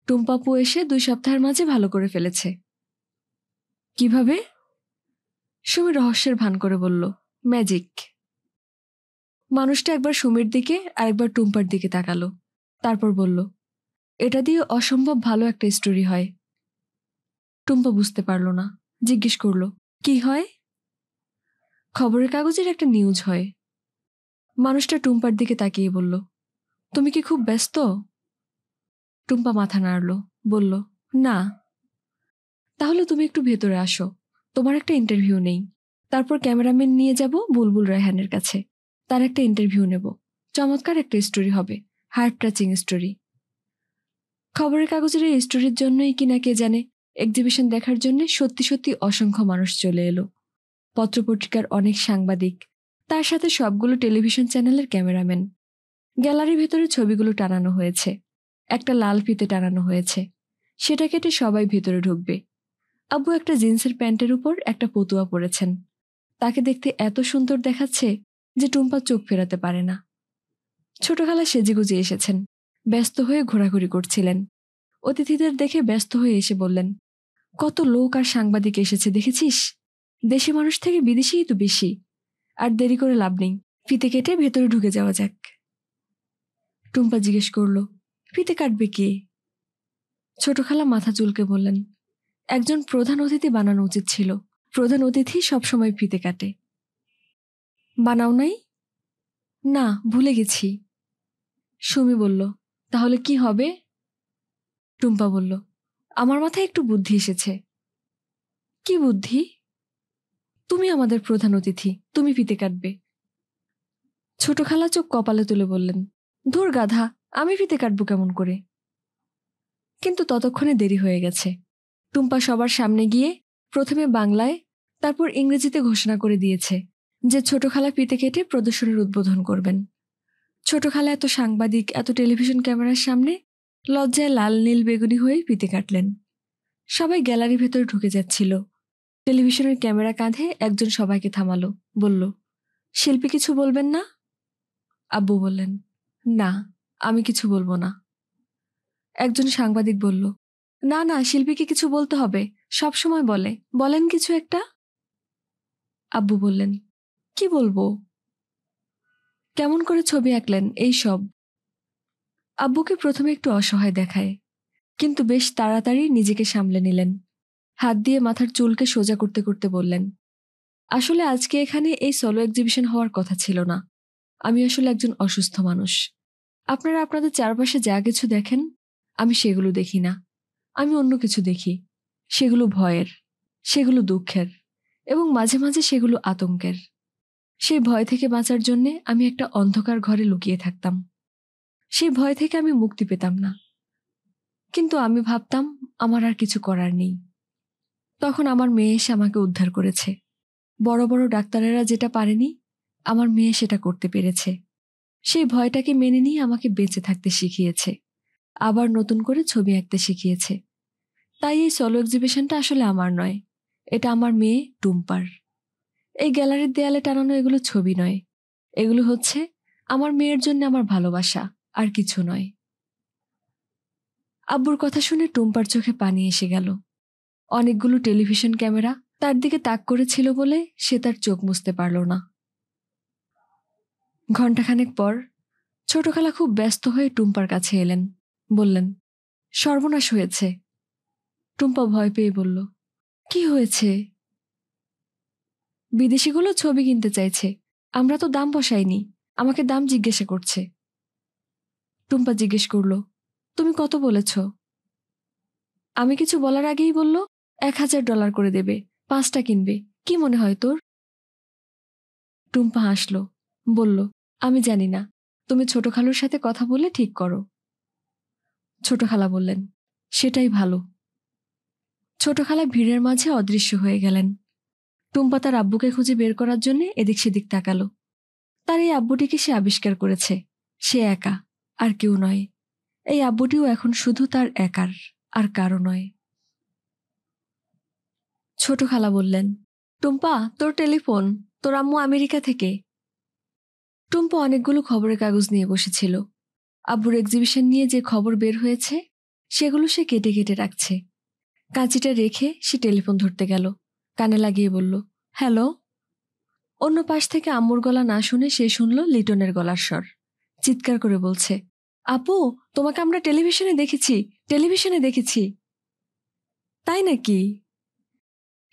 Speaker 1: টুম্পাপু এসে 2 সপ্তাহের মাঝে ভালো করে ফেলেছে। কিভাবে? সুমি রহস্যের ভান করে বলল, ম্যাজিক। মানুষটা একবার সুমির দিকে আর একবার টুম্পার দিকে তাকালো, তারপর বলল, এটা দিয়ে অসম্ভব ভালো একটা স্টোরি হয়। টুম্পা বুঝতে পারল না, জিজ্ঞেস করল, কি হয়? খবরের কাগজের একটা নিউজ হয়। মানুষটা টুম্পার দিকে তাকিয়ে বলল, তুমি কি খুব ব্যস্ত? টুম্পা মাথা নাড়ল, বলল, না। তাহলে তুমি একটু ভেতরে আসো, তোমার একটা ইন্টারভিউ নেই। তারপর ক্যামেরাম্যান নিয়ে যাব বুলবুল রায়হানের কাছে, তার একটা ইন্টারভিউ নেব। চমৎকার একটা স্টোরি হবে, হার্ট টাচিং স্টোরি। খবরের কাগজের এই স্টোরির জন্যই কিনা কে জানে এক্সিবিশন দেখার জন্য সত্যি সত্যি অসংখ্য মানুষ চলে এলো। পত্রপত্রিকার অনেক সাংবাদিক, তার সাথে সবগুলো টেলিভিশন চ্যানেলের ক্যামেরাম্যান। গ্যালারির ভেতরে ছবিগুলো টানানো হয়েছে, একটা লাল ফিতে টানানো হয়েছে, সেটা কেটে সবাই ভেতরে ঢুকবে। আব্বু একটা জিন্সের প্যান্টের উপর একটা পতুয়া পরেছেন, তাকে দেখতে এত সুন্দর দেখাচ্ছে যে টুম্পা চোখ ফেরাতে পারে না। ছোট খালা সেজেগুজে এসেছেন, ব্যস্ত হয়ে ঘোরাঘুরি করছিলেন। অতিথিদের দেখে ব্যস্ত হয়ে এসে বললেন, কত লোক আর সাংবাদিক এসেছে দেখেছিস? দেশি মানুষ থেকে বিদেশিই তো বেশি। আর দেরি করে লাভ নেই, ফিতে কেটে ভেতরে ঢুকে যাওয়া যাক। টুম্পা জিজ্ঞেস করল, ফিতে কাটবে কে? ছোট খালা মাথা চুলকে বললেন, একজন প্রধান অতিথি বানানো উচিত ছিল। প্রধান অতিথি সবসময় ফিতে কাটে। বানাও নাই? না, ভুলে গেছি। সুমি বলল, তাহলে কি হবে? টুম্পা বলল, আমার মাথায় একটু বুদ্ধি এসেছে। কি বুদ্ধি? তুমি আমাদের প্রধান অতিথি, তুমি ফিতে কাটবে। ছোট খালা চোখ কপালে তুলে বললেন, ধুর গাধা, আমি ফিতে কাটবো কেমন করে? কিন্তু ততক্ষণে দেরি হয়ে গেছে। টুম্পা সবার সামনে গিয়ে প্রথমে বাংলায়, তারপর ইংরেজিতে ঘোষণা করে দিয়েছে যে ছোট খালা ফিতে কেটে প্রদর্শনীর উদ্বোধন করবেন। ছোট খালা এত সাংবাদিক, এত টেলিভিশন ক্যামেরার সামনে লজ্জায় লাল নীল বেগুনি হয়ে ফিতে কাটলেন। সবাই গ্যালারির ভেতরে ঢুকে যাচ্ছিল। টেলিভিশনের ক্যামেরা কাঁধে একজন সবাইকে থামালো, বলল, শিল্পী কিছু বলবেন না? আব্বু বললেন, না, আমি কিছু বলবো না। একজন সাংবাদিক বলল, না না, শিল্পীকে কিছু বলতে হবে, সব সময় বলে, বলেন কিছু একটা। আব্বু বললেন, কি বলবো? কেমন করে ছবি আঁকলেন, এই সব। আব্বুকে প্রথমে একটু অসহায় দেখায়, কিন্তু বেশ তাড়াতাড়ি নিজেকে সামলে নিলেন। হাত দিয়ে মাথার চুলকে সোজা করতে করতে বললেন, আসলে আজকে এখানে এই সোলো এক্সিবিশন হওয়ার কথা ছিল না। আমি আসলে একজন অসুস্থ মানুষ। আপনারা আপনাদের চারপাশে যা কিছু দেখেন, আমি সেগুলো দেখি না। আমি অন্য কিছু দেখি। সেগুলো ভয়ের, সেগুলো দুঃখের, এবং মাঝে মাঝে সেগুলো আতঙ্কের। সেই ভয় থেকে বাঁচার জন্যে আমি একটা অন্ধকার ঘরে লুকিয়ে থাকতাম। সেই ভয় থেকে আমি মুক্তি পেতাম না, কিন্তু আমি ভাবতাম আমার আর কিছু করার নেই। তখন আমার মেয়ে এসে আমাকে উদ্ধার করেছে। বড় বড় ডাক্তারেরা যেটা পারেনি, আমার মেয়ে সেটা করতে পেরেছে। সেই ভয়টাকে মেনে নিয়ে আমাকে বেঁচে থাকতে শিখিয়েছে, আবার নতুন করে ছবি আঁকতে শিখিয়েছে। তাই এই সোলো এক্সিবিশনটা আসলে আমার নয়, এটা আমার মেয়ে টুম্পার। এই গ্যালারির দেয়ালে টানানো এগুলো ছবি নয়, এগুলো হচ্ছে আমার মেয়ের জন্য আমার ভালোবাসা, আর কিছু নয়। আব্বুর কথা শুনে টুম্পার চোখে পানি এসে গেল। অনেকগুলো টেলিভিশন ক্যামেরা তার দিকে তাক করেছিল বলে সে তার চোখ মুছতে পারল না। ঘণ্টাখানেক পর ছোট খালা খুব ব্যস্ত হয়ে টুম্পার কাছে এলেন। বললেন, সর্বনাশ হয়েছে। টুম্পা ভয় পেয়ে বলল, কি হয়েছে? বিদেশিগুলো ছবি কিনতে চাইছে, আমরা তো দাম বসাইনি, আমাকে দাম জিজ্ঞাসা করছে। টুম্পা জিজ্ঞেস করল, তুমি কত বলেছ? আমি কিছু বলার আগেই বলল, $1000 করে দেবে, 5টা কিনবে, কি মনে হয় তোর? টুম্পা হাসল, বলল, আমি জানি না, তুমি ছোট খালুর সাথে কথা বলে ঠিক করো। ছোট খালা বললেন, সেটাই ভালো। ছোট খালা ভিড়ের মাঝে অদৃশ্য হয়ে গেলেন। টুম্পা তার আব্বুকে খুঁজে বের করার জন্য এদিক সেদিক তাকালো। তার এই আব্বুটিকে সে আবিষ্কার করেছে। সে একা, আর কেউ নয়। এই আব্বুটিও এখন শুধু তার একার, আর কারো নয়। ছোট খালা বললেন, টুম্পা, তোর টেলিফোন, তোর আম্মু আমেরিকা থেকে। টুম্পা অনেকগুলো খবরের কাগজ নিয়ে বসেছিল। আব্বুর এক্সিবিশন নিয়ে যে খবর বের হয়েছে সেগুলো সে কেটে কেটে রাখছে। কাঁচিটা রেখে সে টেলিফোন ধরতে গেল। কানে লাগিয়ে বলল, হ্যালো। অন্য পাশ থেকে আম্মুর গলা না শুনে সে শুনল লিটনের গলার স্বর। চিৎকার করে বলছে, আপু, তোমাকে আমরা টেলিভিশনে দেখেছি, টেলিভিশনে দেখেছি। তাই নাকি?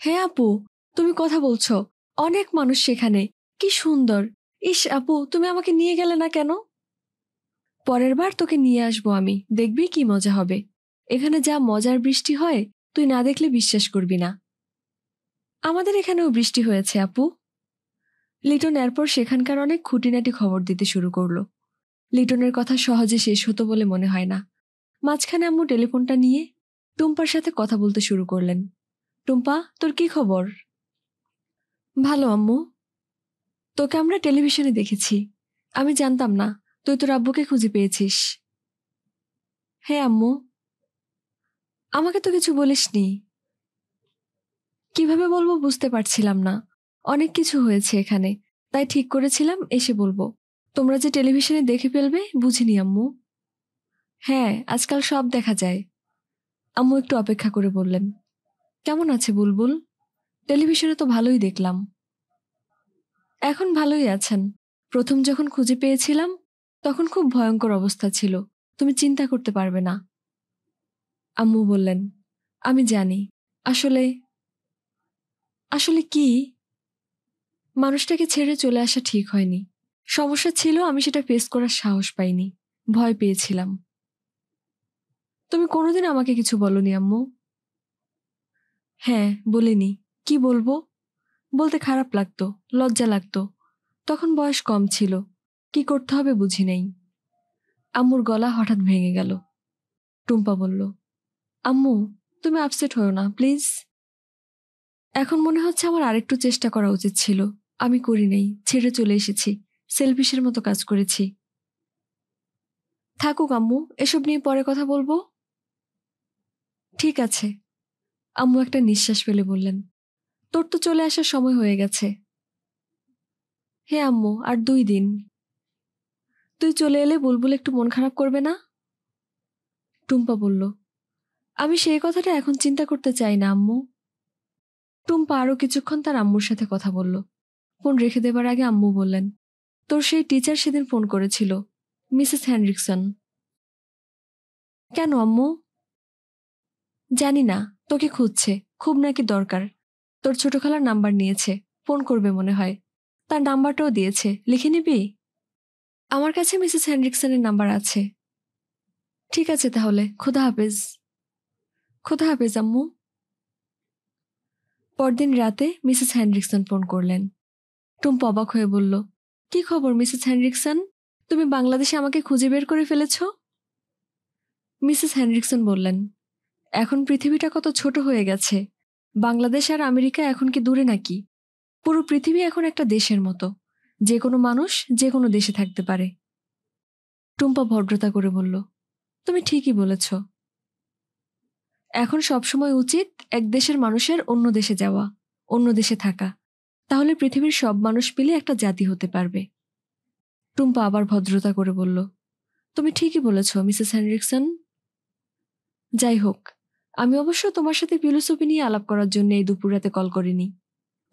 Speaker 1: হ্যাঁ আপু, তুমি কথা বলছো, অনেক মানুষ সেখানে, কি সুন্দর। ইস আপু, তুমি আমাকে নিয়ে গেলে না কেন? পরের বার তোকে নিয়ে আসবো আমি, দেখবি কি মজা হবে। এখানে যা মজার বৃষ্টি হয়, তুই না দেখলে বিশ্বাস করবি না। আমাদের এখানেও বৃষ্টি হয়েছে আপু। লিটন এরপর সেখানকার অনেক খুঁটিনাটি খবর দিতে শুরু করলো। লিটনের কথা সহজে শেষ হতো বলে মনে হয় না। মাঝখানে আম্মু টেলিফোনটা নিয়ে টুম্পার সাথে কথা বলতে শুরু করলেন। টুম্পা, তোর কি খবর? ভালো আম্মু। তোকে আমরা টেলিভিশনে দেখেছি। আমি জানতাম না তুই তোর আব্বুকে খুঁজে পেয়েছিস। হ্যাঁ আম্মু। আমাকে তো কিছু বলিসনি। কিভাবে বলবো বুঝতে পারছিলাম না। অনেক কিছু হয়েছে এখানে, তাই ঠিক করেছিলাম এসে বলবো। তোমরা যে টেলিভিশনে দেখে ফেলবে বুঝিনি আম্মু। হ্যাঁ, আজকাল সব দেখা যায়। আম্মু একটু অপেক্ষা করে বললেন, কেমন আছে বুলবুল? টেলিভিশনে তো ভালোই দেখলাম। এখন ভালোই আছেন। প্রথম যখন খুঁজে পেয়েছিলাম তখন খুব ভয়ঙ্কর অবস্থা ছিল, তুমি চিন্তা করতে পারবে না। আম্মু বললেন, আমি জানি। আসলে আসলে কি? মানুষটাকে ছেড়ে চলে আসা ঠিক হয়নি। সমস্যা ছিল আমি সেটা ফেস করার সাহস পাইনি, ভয় পেয়েছিলাম। তুমি কোনোদিন আমাকে কিছু বলনি আম্মু। হ্যাঁ, বলিনি। কি বলবো? বলতে খারাপ লাগতো, লজ্জা লাগতো। তখন বয়স কম ছিল, কি করতে হবে বুঝি নেই। আম্মুর গলা হঠাৎ ভেঙে গেল। টুম্পা বলল, আম্মু, তুমি আপসেট হও না প্লিজ। এখন মনে হচ্ছে আমার আরেকটু চেষ্টা করা উচিত ছিল। আমি করি নাই, ছেড়ে চলে এসেছি, সেলফিশের মতো কাজ করেছি। থাকুক আম্মু, এসব নিয়ে পরে কথা বলবো। ঠিক আছে। আম্মু একটা নিঃশ্বাস ফেলে বললেন, তোর তো চলে আসার সময় হয়ে গেছে। হ্যাঁ আম্মু, আর 2 দিন। তুই চলে এলে বুলবুল একটু মন খারাপ করবে না? টুম্পা বলল, আমি সেই কথাটা এখন চিন্তা করতে চাই না আম্মু। টুম্পা আরো কিছুক্ষণ তার আম্মুর সাথে কথা বলল। ফোন রেখে দেবার আগে আম্মু বললেন, তোর সেই টিচার সেদিন ফোন করেছিল, মিসেস হেনরিকসন। কেন আম্মু? জানি না, তোকে খুঁজছে, খুব নাকি দরকার। তোর ছোট খালার নাম্বার নিয়েছে, ফোন করবে মনে হয়। তার নাম্বারটাও দিয়েছে, লিখে নিবি? আমার কাছে মিসেস হেনরিকসনের নাম্বার আছে। ঠিক আছে তাহলে, খোদা হাফেজ। খোদা হাফেজ আম্মু। পরদিন রাতে মিসেস হেনরিকসন ফোন করলেন। টুম্পা অবাক হয়ে বলল, কি খবর মিসেস হেনরিকসন? তুমি বাংলাদেশে আমাকে খুঁজে বের করে ফেলেছ? মিসেস হেনরিকসন বললেন, এখন পৃথিবীটা কত ছোট হয়ে গেছে। বাংলাদেশ আর আমেরিকা এখন কি দূরে নাকি? পুরো পৃথিবী এখন একটা দেশের মতো। যে কোনো মানুষ যে কোনো দেশে থাকতে পারে। টুম্পা ভদ্রতা করে বলল, তুমি ঠিকই বলেছ। এখন সবসময় উচিত এক দেশের মানুষের অন্য দেশে যাওয়া, অন্য দেশে থাকা। তাহলে পৃথিবীর সব মানুষ মিলে একটা জাতি হতে পারবে। টুম্পা আবার ভদ্রতা করে বলল, তুমি ঠিকই বলেছ মিসেস হেনরিকসন। যাই হোক, আমি অবশ্য তোমার সাথে ফিলোসফি নিয়ে আলাপ করার জন্য এই দুপুর রাতে কল করিনি।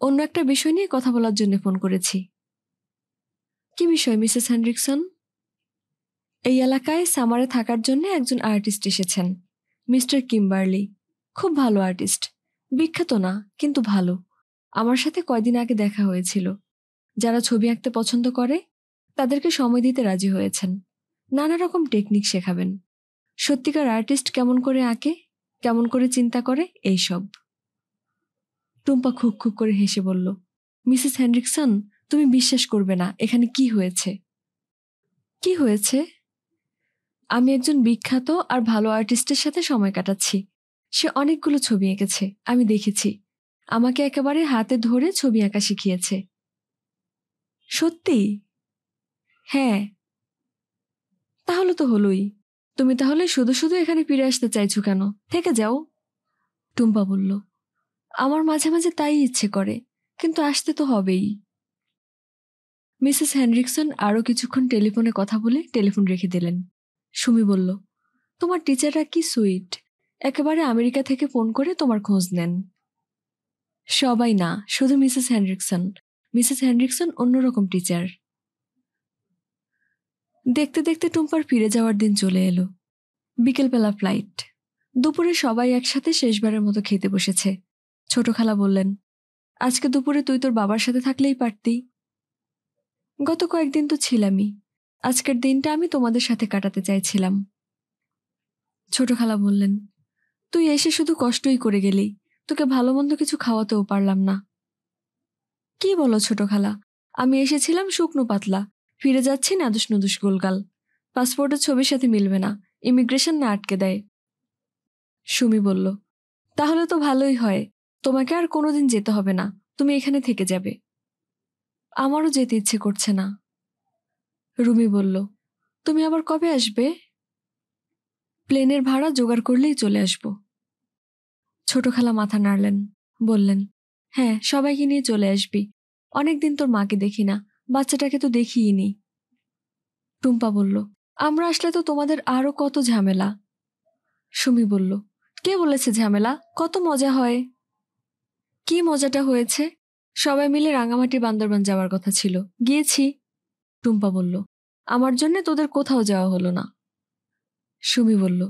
Speaker 1: অন্য একটা বিষয় নিয়ে কথা বলার জন্য ফোন করেছি। কি বিষয় মিসেস হেনরিকসন? এই এলাকায় সামারে থাকার জন্য একজন আর্টিস্ট এসেছেন, মিস্টার কিম্বার্লি। খুব ভালো আর্টিস্ট, বিখ্যাত না কিন্তু ভালো। আমার সাথে কয়দিন আগে দেখা হয়েছিল। যারা ছবি আঁকতে পছন্দ করে তাদেরকে সময় দিতে রাজি হয়েছেন। নানা রকম টেকনিক শেখাবেন। সত্যিকার আর্টিস্ট কেমন করে আঁকে, কেমন করে চিন্তা করে, এইসব। টুম্পা খুক খুক করে হেসে বলল, মিসেস হেনরিকসন, তুমি বিশ্বাস করবে না এখানে কি হয়েছে। কি হয়েছে? আমি একজন বিখ্যাত আর ভালো আর্টিস্টের সাথে সময় কাটাচ্ছি। সে অনেকগুলো ছবি এঁকেছে, আমি দেখেছি। আমাকে একেবারে হাতে ধরে ছবি আঁকা শিখিয়েছে। সত্যি? হ্যাঁ। তাহলে তো হলোই। তুমি তাহলে শুধু শুধু এখানে ফিরে আসতে চাইছো কেন? থেকে যাও। টুম্পা বলল, আমার মাঝে মাঝে তাই ইচ্ছে করে, কিন্তু আসতে তো হবেই। মিসেস হেনরিকসন আরও কিছুক্ষণ টেলিফোনে কথা বলে টেলিফোন রেখে দিলেন। সুমি বলল, তোমার টিচাররা কি সুইট, একেবারে আমেরিকা থেকে ফোন করে তোমার খোঁজ নেন। সবাই না, শুধু মিসেস হেনরিকসন। মিসেস হেনরিকসন অন্যরকম টিচার। দেখতে দেখতে টুম্পার ফিরে যাওয়ার দিন চলে এলো। বিকেলবেলা ফ্লাইট। দুপুরে সবাই একসাথে শেষবারের মতো খেতে বসেছে। ছোট খালা বললেন, আজকে দুপুরে তুই তোর বাবার সাথে থাকলেই পারতি। গত কয়েকদিন তো ছিলামই, আজকের দিনটা আমি তোমাদের সাথে কাটাতে চাইছিলাম। ছোট খালা বললেন, তুই এসে শুধু কষ্টই করে গেলি, তোকে ভালো মন্দ কিছু খাওয়াতেও পারলাম না। কি বলো ছোট খালা, আমি এসেছিলাম শুকনো পাতলা, ফিরে যাচ্ছি নাদুস নুদুস গোলগাল। পাসপোর্টের ছবির সাথে মিলবে না, ইমিগ্রেশন না আটকে দেয়। সুমি বলল, তাহলে তো ভালোই হয়, তোমাকে আর কোনোদিন যেতে হবে না, তুমি এখানে থেকে যাবে। আমারও যেতে ইচ্ছে করছে না। রুমি বলল, তুমি আবার কবে আসবে? প্লেনের ভাড়া জোগাড় করলেই চলে আসব। ছোট খালা মাথা নাড়লেন, বললেন, হ্যাঁ, সবাইকে নিয়ে চলে আসবি। অনেকদিন তোর মাকে দেখি না, বাচ্চাটাকে তো দেখিই নি। টুম্পা বলল, আমরা আসলে তো তোমাদের আরো কত ঝামেলা। সুমি বলল, কে বলেছে ঝামেলা? কত মজা হয়। কি মজাটা হয়েছে? সবাই মিলে রাঙামাটি বান্দরবান যাওয়ার কথা ছিল, গিয়েছি। টুম্পা বলল, আমার জন্য তোদের কোথাও যাওয়া হলো না। সুমি বলল,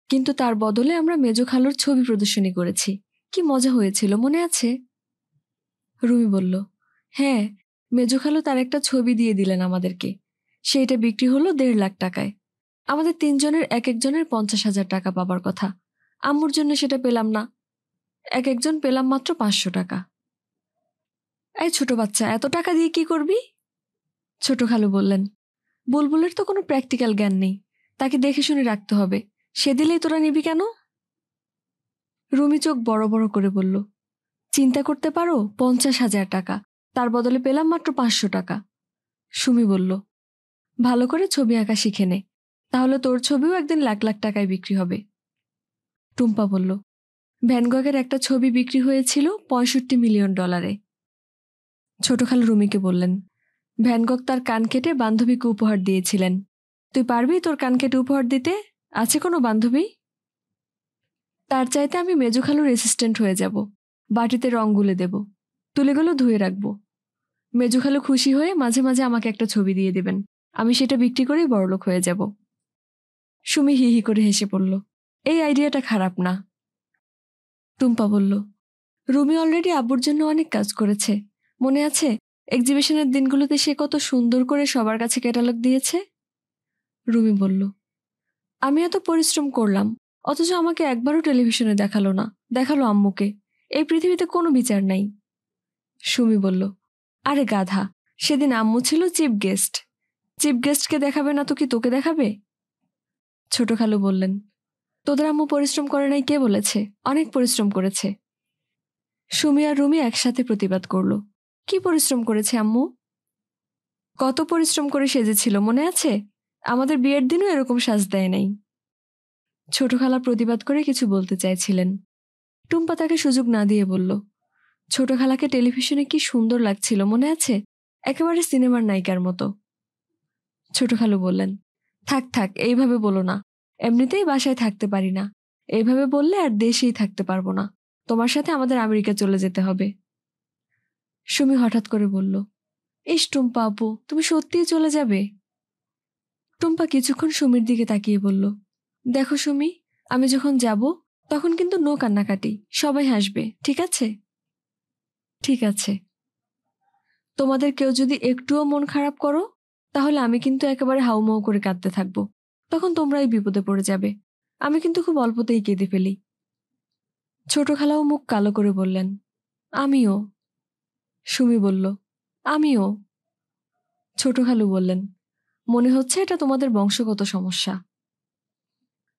Speaker 1: কিন্তু তার বদলে আমরা মেজো খালুর ছবি প্রদর্শনী করেছি, কি মজা হয়েছিল মনে আছে? রুমি বলল, হ্যাঁ, মেজো খালু তার একটা ছবি দিয়ে দিলেন আমাদেরকে। সেইটা বিক্রি হলো 1.5 লাখ টাকায়। আমাদের 3 জনের এক একজনের 50,000 টাকা পাবার কথা। আম্মুর জন্য সেটা পেলাম না, এক একজন পেলাম মাত্র 500 টাকা। এই ছোট বাচ্চা, এত টাকা দিয়ে কি করবি? ছোট খালু বললেন, বুলবুলের তো কোনো প্র্যাকটিক্যাল জ্ঞান নেই, তাকে দেখে শুনে রাখতে হবে, সে দিলেই তোরা নিবি কেন? রুমি চোখ বড় বড় করে বলল, চিন্তা করতে পারো, 50,000 টাকা, তার বদলে পেলাম মাত্র 500 টাকা। সুমি বলল, ভালো করে ছবি আঁকা শিখে নে, তাহলে তোর ছবিও একদিন লাখ লাখ টাকায় বিক্রি হবে। টুম্পা বলল, ভ্যান গগের একটা ছবি বিক্রি হয়েছিল $65 মিলিয়ন। ছোট খালু রুমিকে বললেন, ভ্যান গগ তার কান কেটে বান্ধবীকে উপহার দিয়েছিলেন, তুই পারবি তোর কান কেটে উপহার দিতে? আছে কোনো বান্ধবী? তার চাইতে আমি মেজো খালুর অ্যাসিস্ট্যান্ট হয়ে যাব, বাটিতে রং গুলে দেব, তুলিগুলো ধুয়ে রাখবো। মেজো খালু খুশি হয়ে মাঝে মাঝে আমাকে একটা ছবি দিয়ে দেবেন, আমি সেটা বিক্রি করেই বড়লোক হয়ে যাব। সুমি হি হি করে হেসে পড়ল, এই আইডিয়াটা খারাপ না। টুম্পা বলল, রুমি অলরেডি আব্বুর জন্য অনেক কাজ করেছে, মনে আছে এক্সিবিশনের দিনগুলোতে সে কত সুন্দর করে সবার কাছে ক্যাটালগ দিয়েছে। রুমি বলল, আমি এত পরিশ্রম করলাম, অথচ আমাকে একবারও টেলিভিশনে দেখালো না। দেখালো আম্মুকে। এই পৃথিবীতে কোনো বিচার নাই। সুমি বলল, আরে গাধা, সেদিন আম্মু ছিল চিফ গেস্ট। চিফ গেস্টকে দেখাবে না তো কি তোকে দেখাবে? ছোট খালু বললেন, তোদের আম্মু পরিশ্রম করে নাই কে বলেছে? অনেক পরিশ্রম করেছে। সুমি আর রুমি একসাথে প্রতিবাদ করল, কি পরিশ্রম করেছে আম্মু? কত পরিশ্রম করে সেজেছিল মনে আছে? আমাদের বিয়ের দিনও এরকম সাজ দেয় নাই। ছোট খালা প্রতিবাদ করে কিছু বলতে চাইছিলেন। টুম্পা তাকে সুযোগ না দিয়ে বলল, ছোট খালাকে টেলিভিশনে কি সুন্দর লাগছিল মনে আছে? একেবারে সিনেমার নায়িকার মতো। ছোট খালু বললেন, থাক থাক, এইভাবে বলো না। এমনিতেই বাসায় থাকতে পারি না। এইভাবে বললে আর দেশেই থাকতে পারবো না। তোমার সাথে আমাদের আমেরিকা চলে যেতে হবে। সুমি হঠাৎ করে বলল, ইস টুম্পা আপু, তুমি সত্যিই চলে যাবে? টুম্পা কিছুক্ষণ সুমির দিকে তাকিয়ে বলল, দেখো সুমি, আমি যখন যাব তখন কিন্তু নো কান্নাকাটি, সবাই হাসবে, ঠিক আছে? ঠিক আছে। তোমাদের কেউ যদি একটুও মন খারাপ করো, তাহলে আমি কিন্তু একেবারে হাউমাউ করে কাঁদতে থাকবো। তখন তোমরাই বিপদে পড়ে যাবে। আমি কিন্তু খুব অল্পতেই কেঁদে ফেলি। ছোট খালাও মুখ কালো করে বললেন, আমিও। সুমি বলল, আমিও। ছোট খালু বললেন, মনে হচ্ছে এটা তোমাদের বংশগত সমস্যা।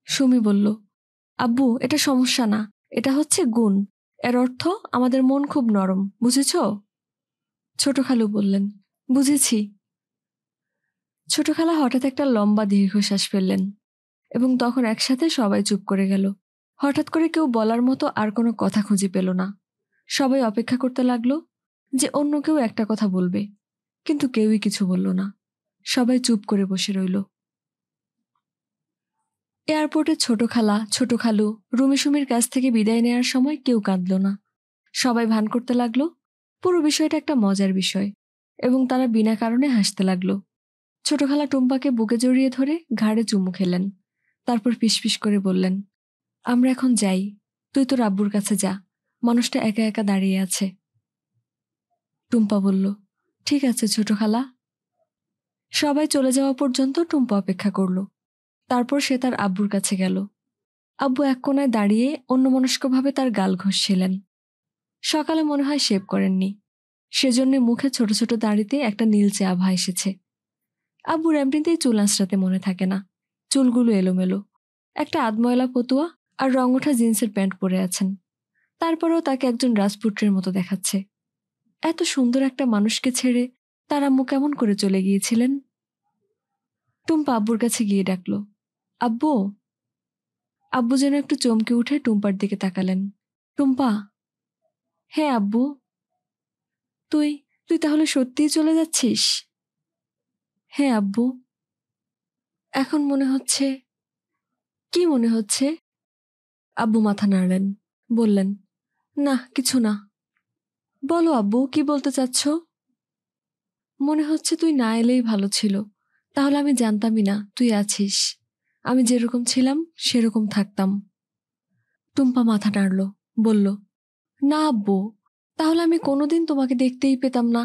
Speaker 1: সুমি বলল, আব্বু, এটা সমস্যা না, এটা হচ্ছে গুণ। এর অর্থ আমাদের মন খুব নরম, বুঝেছ? ছোট খালু বললেন, বুঝেছি। ছোট খালা হঠাৎ একটা লম্বা দীর্ঘশ্বাস ফেললেন এবং তখন একসাথে সবাই চুপ করে গেল। হঠাৎ করে কেউ বলার মতো আর কোনো কথা খুঁজে পেল না। সবাই অপেক্ষা করতে লাগলো যে অন্য কেউ একটা কথা বলবে, কিন্তু কেউই কিছু বলল না। সবাই চুপ করে বসে রইল। এয়ারপোর্টে ছোট খালা, ছোট খালু, রুমি সুমির কাছ থেকে বিদায় নেওয়ার সময় কেউ কাঁদল না। সবাই ভান করতে লাগলো পুরো বিষয়টা একটা মজার বিষয়, এবং তারা বিনা কারণে হাসতে লাগলো। ছোট খালা টুম্পাকে বুকে জড়িয়ে ধরে ঘাড়ে চুমু খেলেন। তারপর ফিসফিস করে বললেন, আমরা এখন যাই। তুই তোর আব্বুর কাছে যা, মানুষটা একা একা দাঁড়িয়ে আছে। টুম্পা বলল, ঠিক আছে ছোট খালা। সবাই চলে যাওয়া পর্যন্ত টুম্পা অপেক্ষা করল। তারপর সে তার আব্বুর কাছে গেল। আব্বু এক কোনায় দাঁড়িয়ে অন্যমনস্কভাবে তার গাল ঘষছিলেন। সকালে মনে হয় শেভ করেননি, সেজন্য মুখে ছোট ছোট দাড়িতে একটা নীলচে আভা এসেছে। আব্বুর এমনিতেই চুল আঁচড়াতে মনে থাকে না। চুলগুলো এলোমেলো, একটা আধময়লা পতুয়া আর রং ওঠা জিন্সের প্যান্ট পরে আছেন। তারপরেও তাকে একজন রাজপুত্রের মতো দেখাচ্ছে। এত সুন্দর একটা মানুষকে ছেড়ে তার আম্মু কেমন করে চলে গিয়েছিলেন? টুম্পা আব্বুর কাছে গিয়ে ডাকল, আব্বু। আব্বু যেন একটু চমকে উঠে টুম্পার দিকে তাকালেন। টুম্পা। হ্যাঁ আব্বু। তুই তুই তাহলে সত্যিই চলে যাচ্ছিস? হ্যাঁ আব্বু। এখন মনে হচ্ছে? কি মনে হচ্ছে? আব্বু মাথা নাড়লেন, বললেন, না কিছু না। বলো আব্বু, কি বলতে চাচ্ছ? মনে হচ্ছে তুই না এলেই ভালো ছিল, তাহলে আমি জানতামই না তুই আছিস। আমি যেরকম ছিলাম সেরকম থাকতাম। টুম্পা মাথা নাড়ল, বলল, না আব্বু, তাহলে আমি কোনোদিন তোমাকে দেখতেই পেতাম না।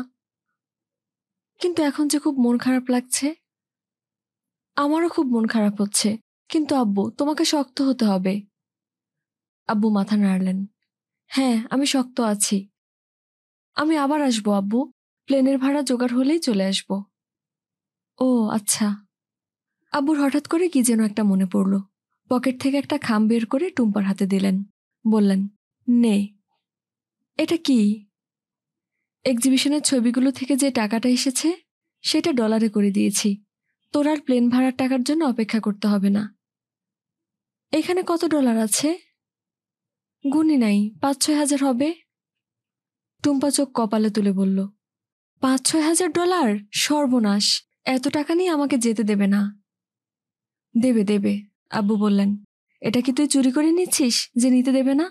Speaker 1: কিন্তু এখন যে খুব মন খারাপ লাগছে। আমারও খুব মন খারাপ হচ্ছে, কিন্তু আব্বু তোমাকে শক্ত হতে হবে। আব্বু মাথা নাড়লেন, হ্যাঁ আমি শক্ত আছি। আমি আবার আসবো আব্বু, প্লেনের ভাড়া জোগাড় হলেই চলে আসবো। ও আচ্ছা। আব্বুর হঠাৎ করে কি যেন একটা মনে পড়ল। পকেট থেকে একটা খাম বের করে টুম্পার হাতে দিলেন, বললেন, নে। এটা কি? এক্সিবিশনের ছবিগুলো থেকে যে টাকাটা এসেছে সেটা ডলারে করে দিয়েছি। তোর আর প্লেন ভাড়ার টাকার জন্য অপেক্ষা করতে হবে না। এখানে কত ডলার আছে? গুনি নাই, 5-6 হাজার হবে। টুম্পা চোখ কপালে তুলে বলল, 5-6 হাজার ডলার? সর্বনাশ, এত টাকা নিয়ে আমাকে যেতে দেবে না। দেবে দেবে, আব্বু বললেন। এটা কি তুই চুরি করে নিচ্ছিস যে নিতে দেবে না?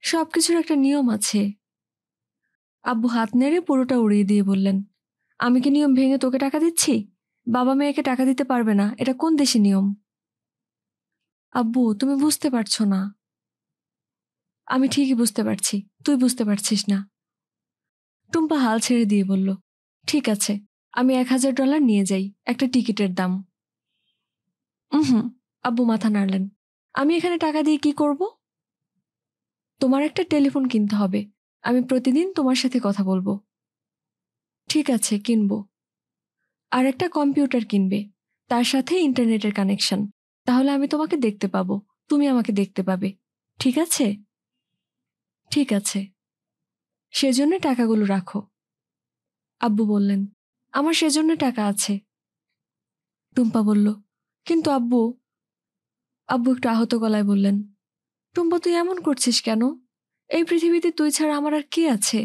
Speaker 1: সবকিছুর একটা নিয়ম আছে। আব্বু হাত নেড়ে পুরোটা উড়িয়ে দিয়ে বললেন, আমি কি নিয়ম ভেঙে তোকে টাকা দিচ্ছি? বাবা মেয়েকে টাকা দিতে পারবে না, এটা কোন দেশে নিয়ম? আব্বু তুমি বুঝতে পারছো না। আমি ঠিকই বুঝতে পারছি, তুই বুঝতে পারছিস না। টুম্পা হাল ছেড়ে দিয়ে বলল, ঠিক আছে, আমি $1000 নিয়ে যাই, একটা টিকিটের দাম। হুম, আব্বু মাথা নাড়লেন। আমি এখানে টাকা দিয়ে কি করব? তোমার একটা টেলিফোন কিনতে হবে, আমি প্রতিদিন তোমার সাথে কথা বলবো। ঠিক আছে, কিনবো। আর একটা কম্পিউটার কিনবে, তার সাথে ইন্টারনেটের কানেকশন, তাহলে আমি তোমাকে দেখতে পাবো, তুমি আমাকে দেখতে পাবে। ঠিক আছে? ঠিক আছে, সেজন্য টাকাগুলো রাখো। আব্বু বললেন, আমার সেজন্য টাকা আছে। টুম্পা বলল, কিন্তু আব্বু। আব্বু একটু আহত গলায় বললেন, টুম্পা তুই এমন করছিস কেন? এই পৃথিবীতে তুই ছাড়া আমার আর কে আছে?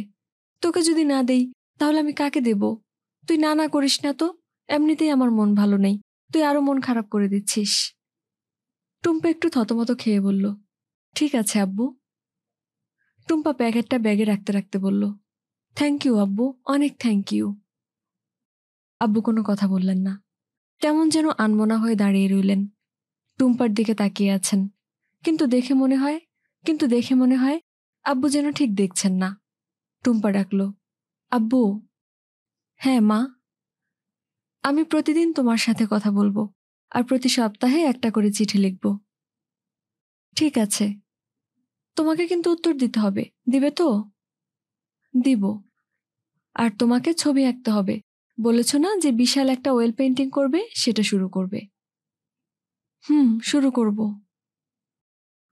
Speaker 1: তোকে যদি না দেই তাহলে আমি কাকে দেব? তুই না না করিস না তো, এমনিতেই আমার মন ভালো নেই, তুই আরো মন খারাপ করে দিচ্ছিস। টুম্পা একটু থতমত খেয়ে বলল, ঠিক আছে আব্বু। টুম্পা প্যাকেটটা ব্যাগে রাখতে রাখতে বলল, থ্যাংক ইউ আব্বু, অনেক থ্যাংক ইউ। আব্বু কোনো কথা বললেন না, কেমন যেন আনমনা হয়ে দাঁড়িয়ে রইলেন, টুম্পার দিকে তাকিয়ে আছেন। কিন্তু দেখে মনে হয় আব্বু যেন ঠিক দেখছেন না। টুম্পা ডাকল, আব্বু। হ্যাঁ মা। আমি প্রতিদিন তোমার সাথে কথা বলবো, আর প্রতি সপ্তাহে একটা করে চিঠি লিখব। ঠিক আছে, তোমাকে কিন্তু উত্তর দিতে হবে, দিবে তো? দিব। আর তোমাকে ছবি আঁকতে হবে, বলেছ না যে বিশাল একটা ওয়েল পেন্টিং করবে, সেটা শুরু করবে। শুরু করব।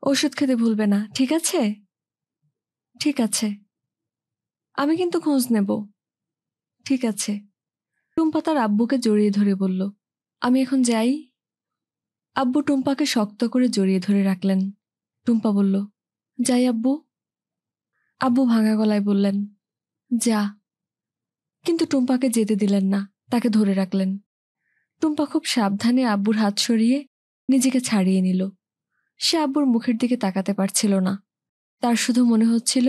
Speaker 1: ওষুধ খেতে ভুলবে না, ঠিক আছে? ঠিক আছে। আমি কিন্তু খোঁজ নেব। ঠিক আছে। টুম্পা তার আব্বুকে জড়িয়ে ধরে বলল, আমি এখন যাই? আব্বু টুম্পাকে শক্ত করে জড়িয়ে ধরে রাখলেন। টুম্পা বলল, যাই আব্বু। আব্বু ভাঙা গলায় বললেন, যা। কিন্তু টুম্পাকে যেতে দিলেন না, তাকে ধরে রাখলেন। টুম্পা খুব সাবধানে আব্বুর হাত সরিয়ে নিজেকে ছাড়িয়ে নিল। সে আব্বুর মুখের দিকে তাকাতে পারছিল না। তার শুধু মনে হচ্ছিল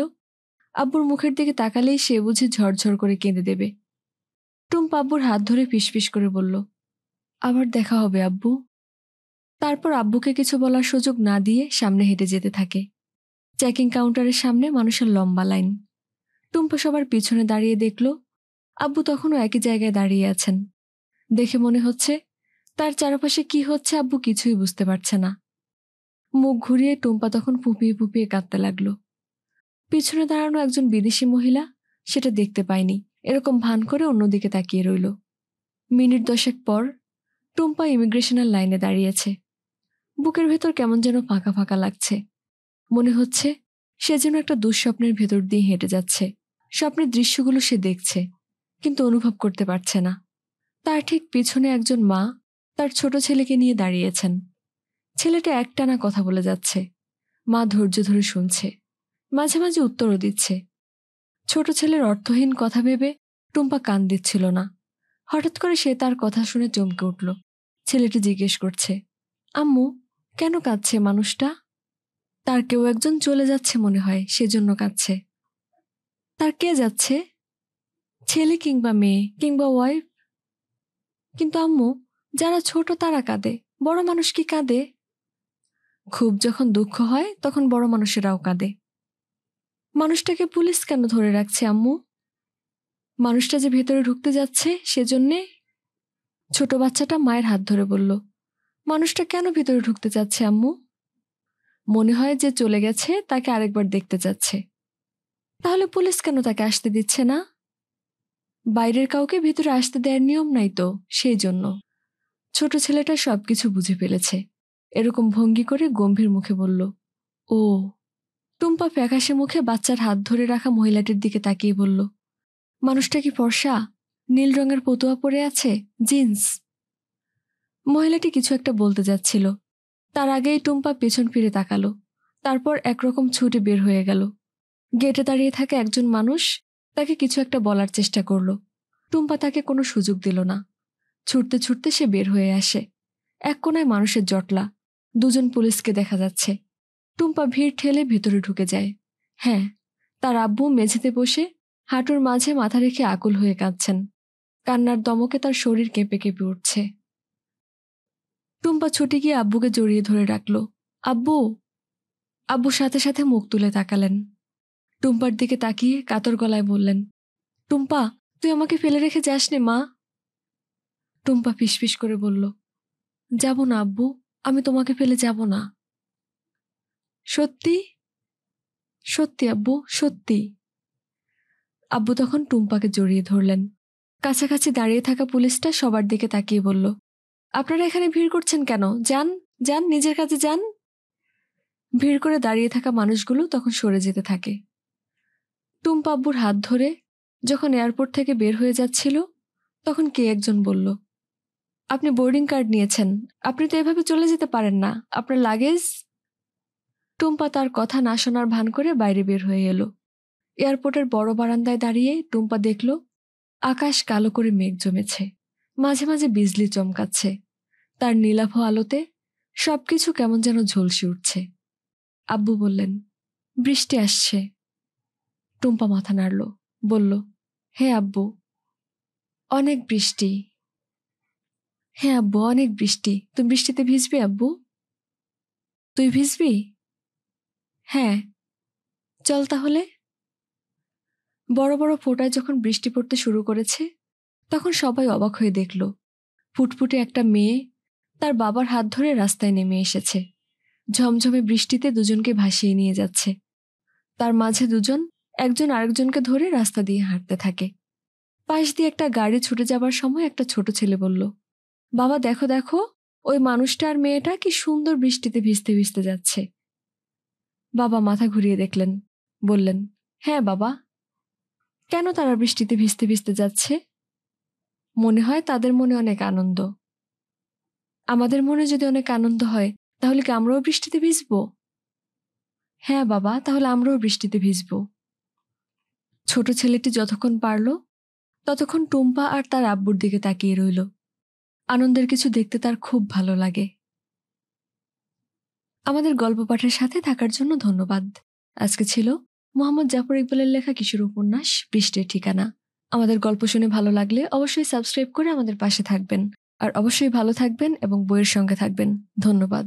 Speaker 1: আব্বুর মুখের দিকে তাকালেই সে বুঝি ঝরঝর করে কেঁদে দেবে। টুম্পা আব্বুর হাত ধরে ফিসফিস করে বলল, আবার দেখা হবে আব্বু। তারপর আব্বুকে কিছু বলার সুযোগ না দিয়ে সামনে হেঁটে যেতে থাকে। চেকিং কাউন্টারের সামনে মানুষের লম্বা লাইন। টুম্পা সবার পিছনে দাঁড়িয়ে দেখল আব্বু তখনও একই জায়গায় দাঁড়িয়ে আছেন। দেখে মনে হচ্ছে তার চারপাশে কি হচ্ছে আব্বু কিছুই বুঝতে পারছে না। মুখ ঘুরিয়ে টুম্পা তখন ফুঁপিয়ে ফুঁপিয়ে কাঁদতে লাগলো। পিছনে দাঁড়ানো একজন বিদেশি মহিলা সেটা দেখতে পায়নি, এরকম ভান করে অন্যদিকে তাকিয়ে রইল। মিনিট 10 পর টুম্পা ইমিগ্রেশনের লাইনে দাঁড়িয়েছে। বুকের ভেতর কেমন যেন ফাঁকা ফাঁকা লাগছে। মনে হচ্ছে সে যেন একটা দুঃস্বপ্নের ভেতর দিয়ে হেঁটে যাচ্ছে। স্বপ্নের দৃশ্যগুলো সে দেখছে, কিন্তু অনুভব করতে পারছে না। তার ঠিক পিছনে একজন মা তার ছোট ছেলেকে নিয়ে দাঁড়িয়েছেন। ছেলেটা একটানা কথা বলে যাচ্ছে, মা ধৈর্য ধরে শুনছে, মাঝে মাঝে উত্তরও দিচ্ছে। ছোট ছেলের অর্থহীন কথা ভেবে টুম্পা কান দিচ্ছিল না। হঠাৎ করে সে তার কথা শুনে চমকে উঠল। ছেলেটি জিজ্ঞেস করছে, আম্মু, কেন কাঁদছে মানুষটা? তার কেউ একজন চলে যাচ্ছে মনে হয়, সেজন্য কাঁদছে। তার কে যাচ্ছে? ছেলে কিংবা মেয়ে কিংবা ওয়াইফ? কিন্তু আম্মু, যারা ছোট তারা কাঁদে, বড় মানুষ কি কাঁদে? খুব যখন দুঃখ হয় তখন বড় মানুষেরাও কাঁদে। মানুষটাকে পুলিশ কেন ধরে রাখছে আম্মু? মানুষটা যে ভেতরে ঢুকতে যাচ্ছে সেজন্যে। ছোট বাচ্চাটা মায়ের হাত ধরে বলল, মানুষটা কেন ভেতরে ঢুকতে যাচ্ছে আম্মু? মনে হয় যে চলে গেছে তাকে আরেকবার দেখতে যাচ্ছে। তাহলে পুলিশ কেন তাকে আসতে দিচ্ছে না? বাইরের কাউকে ভেতরে আসতে দেওয়ার নিয়ম নাই তো, সেই জন্য। ছোট ছেলেটা সবকিছু বুঝে ফেলেছে, এরকম ভঙ্গি করে গম্ভীর মুখে বলল, ও। টুম্পা ফ্যাকাশে মুখে বাচ্চার হাত ধরে রাখা মহিলাটির দিকে তাকিয়ে বলল, মানুষটা কি ফর্সা? নীল রঙের পতুয়া পরে আছে, জিন্স? মহিলাটি কিছু একটা বলতে যাচ্ছিল, তার আগেই টুম্পা পেছন ফিরে তাকালো। তারপর একরকম ছুটে বের হয়ে গেল। গেটে দাঁড়িয়ে থাকা একজন মানুষ তাকে কিছু একটা বলার চেষ্টা করল। টুম্পা তাকে কোনো সুযোগ দিল না। ছুটতে ছুটতে সে বের হয়ে আসে। এক কোনায় মানুষের জটলা, দুজন পুলিশকে দেখা যাচ্ছে। টুম্পা ভিড় ঠেলে ভেতরে ঢুকে যায়। হ্যাঁ, তার আব্বু মেঝেতে বসে হাঁটুর মাঝে মাথা রেখে আকুল হয়ে কাঁদছেন। কান্নার দমকে তার শরীর কেঁপে কেঁপে উঠছে। টুম্পা ছুটে গিয়ে আব্বুকে জড়িয়ে ধরে রাখল, আব্বু। আব্বু সাথে সাথে মুখ তুলে তাকালেন। টুম্পার দিকে তাকিয়ে কাতর গলায় বললেন, টুম্পা, তুই আমাকে ফেলে রেখে যাসনি মা। টুম্পা ফিসফিস করে বলল, যাব না আব্বু, আমি তোমাকে ফেলে যাব না। সত্যি? সত্যি আব্বু, সত্যি। আব্বু তখন টুম্পাকে জড়িয়ে ধরলেন। কাছাকাছি দাঁড়িয়ে থাকা পুলিশটা সবার দিকে তাকিয়ে বলল, আপনারা এখানে ভিড় করছেন কেন? যান, যান, নিজের কাছে যান। ভিড় করে দাঁড়িয়ে থাকা মানুষগুলো তখন সরে যেতে থাকে। টুম্পা আব্বুর হাত ধরে যখন এয়ারপোর্ট থেকে বের হয়ে যাচ্ছিল, তখন কে একজন বলল, আপনি বোর্ডিং কার্ড নিয়েছেন, আপনি তো এভাবে চলে যেতে পারেন না, আপনার লাগেজ। টুম্পা তার কথা না শোনার ভান করে বাইরে বের হয়ে এলো। এয়ারপোর্টের বড় বারান্দায় দাঁড়িয়ে টুম্পা দেখল আকাশ কালো করে মেঘ জমেছে, মাঝে মাঝে বিজলি চমকাচ্ছে। তার নীলাভ আলোতে সবকিছু কেমন যেন ঝলসে উঠছে। আব্বু বললেন, বৃষ্টি আসছে। টুম্পা মাথা নাড়ল, বলল, হ্যাঁ আব্বু, অনেক বৃষ্টি। হ্যাঁ আব্বু, অনেক বৃষ্টি। তুই বৃষ্টিতে ভিজবি আব্বু? তুই ভিজবি? হ্যাঁ, চল তাহলে। বড় বড় ফোঁটায় যখন বৃষ্টি পড়তে শুরু করেছে, তখন সবাই অবাক হয়ে দেখল ফুটফুটে একটা মেয়ে তার বাবার হাত ধরে রাস্তায় নেমে এসেছে। ঝমঝমে বৃষ্টিতে দুজনকে ভাসিয়ে নিয়ে যাচ্ছে। তার মাঝে দুজন একজন আরেকজনকে ধরে রাস্তা দিয়ে হাঁটতে থাকে। পাশ দিয়ে একটা গাড়ি ছুটে যাবার সময় একটা ছোট ছেলে বলল, বাবা দেখো দেখো, ওই মানুষটা আর মেয়েটা কি সুন্দর বৃষ্টিতে ভিজতে ভিজতে যাচ্ছে। বাবা মাথা ঘুরিয়ে দেখলেন, বললেন, হ্যাঁ বাবা। কেন তারা বৃষ্টিতে ভিজতে ভিজতে যাচ্ছে? মনে হয় তাদের মনে অনেক আনন্দ। আমাদের মনে যদি অনেক আনন্দ হয়, তাহলে কি আমরাও বৃষ্টিতে ভিজব? হ্যাঁ বাবা, তাহলে আমরাও বৃষ্টিতে ভিজব। ছোট ছেলেটি যতক্ষণ পারল ততক্ষণ টুম্পা আর তার আব্বুর দিকে তাকিয়ে রইল। আনন্দের কিছু দেখতে তার খুব ভালো লাগে। আমাদের গল্প পাঠের সাথে থাকার জন্য ধন্যবাদ। আজকে ছিল মোহাম্মদ জাফর ইকবালের লেখা কিশোর উপন্যাস বৃষ্টির ঠিকানা। আমাদের গল্প শুনে ভালো লাগলে অবশ্যই সাবস্ক্রাইব করে আমাদের পাশে থাকবেন। আর অবশ্যই ভালো থাকবেন এবং বইয়ের সঙ্গে থাকবেন। ধন্যবাদ।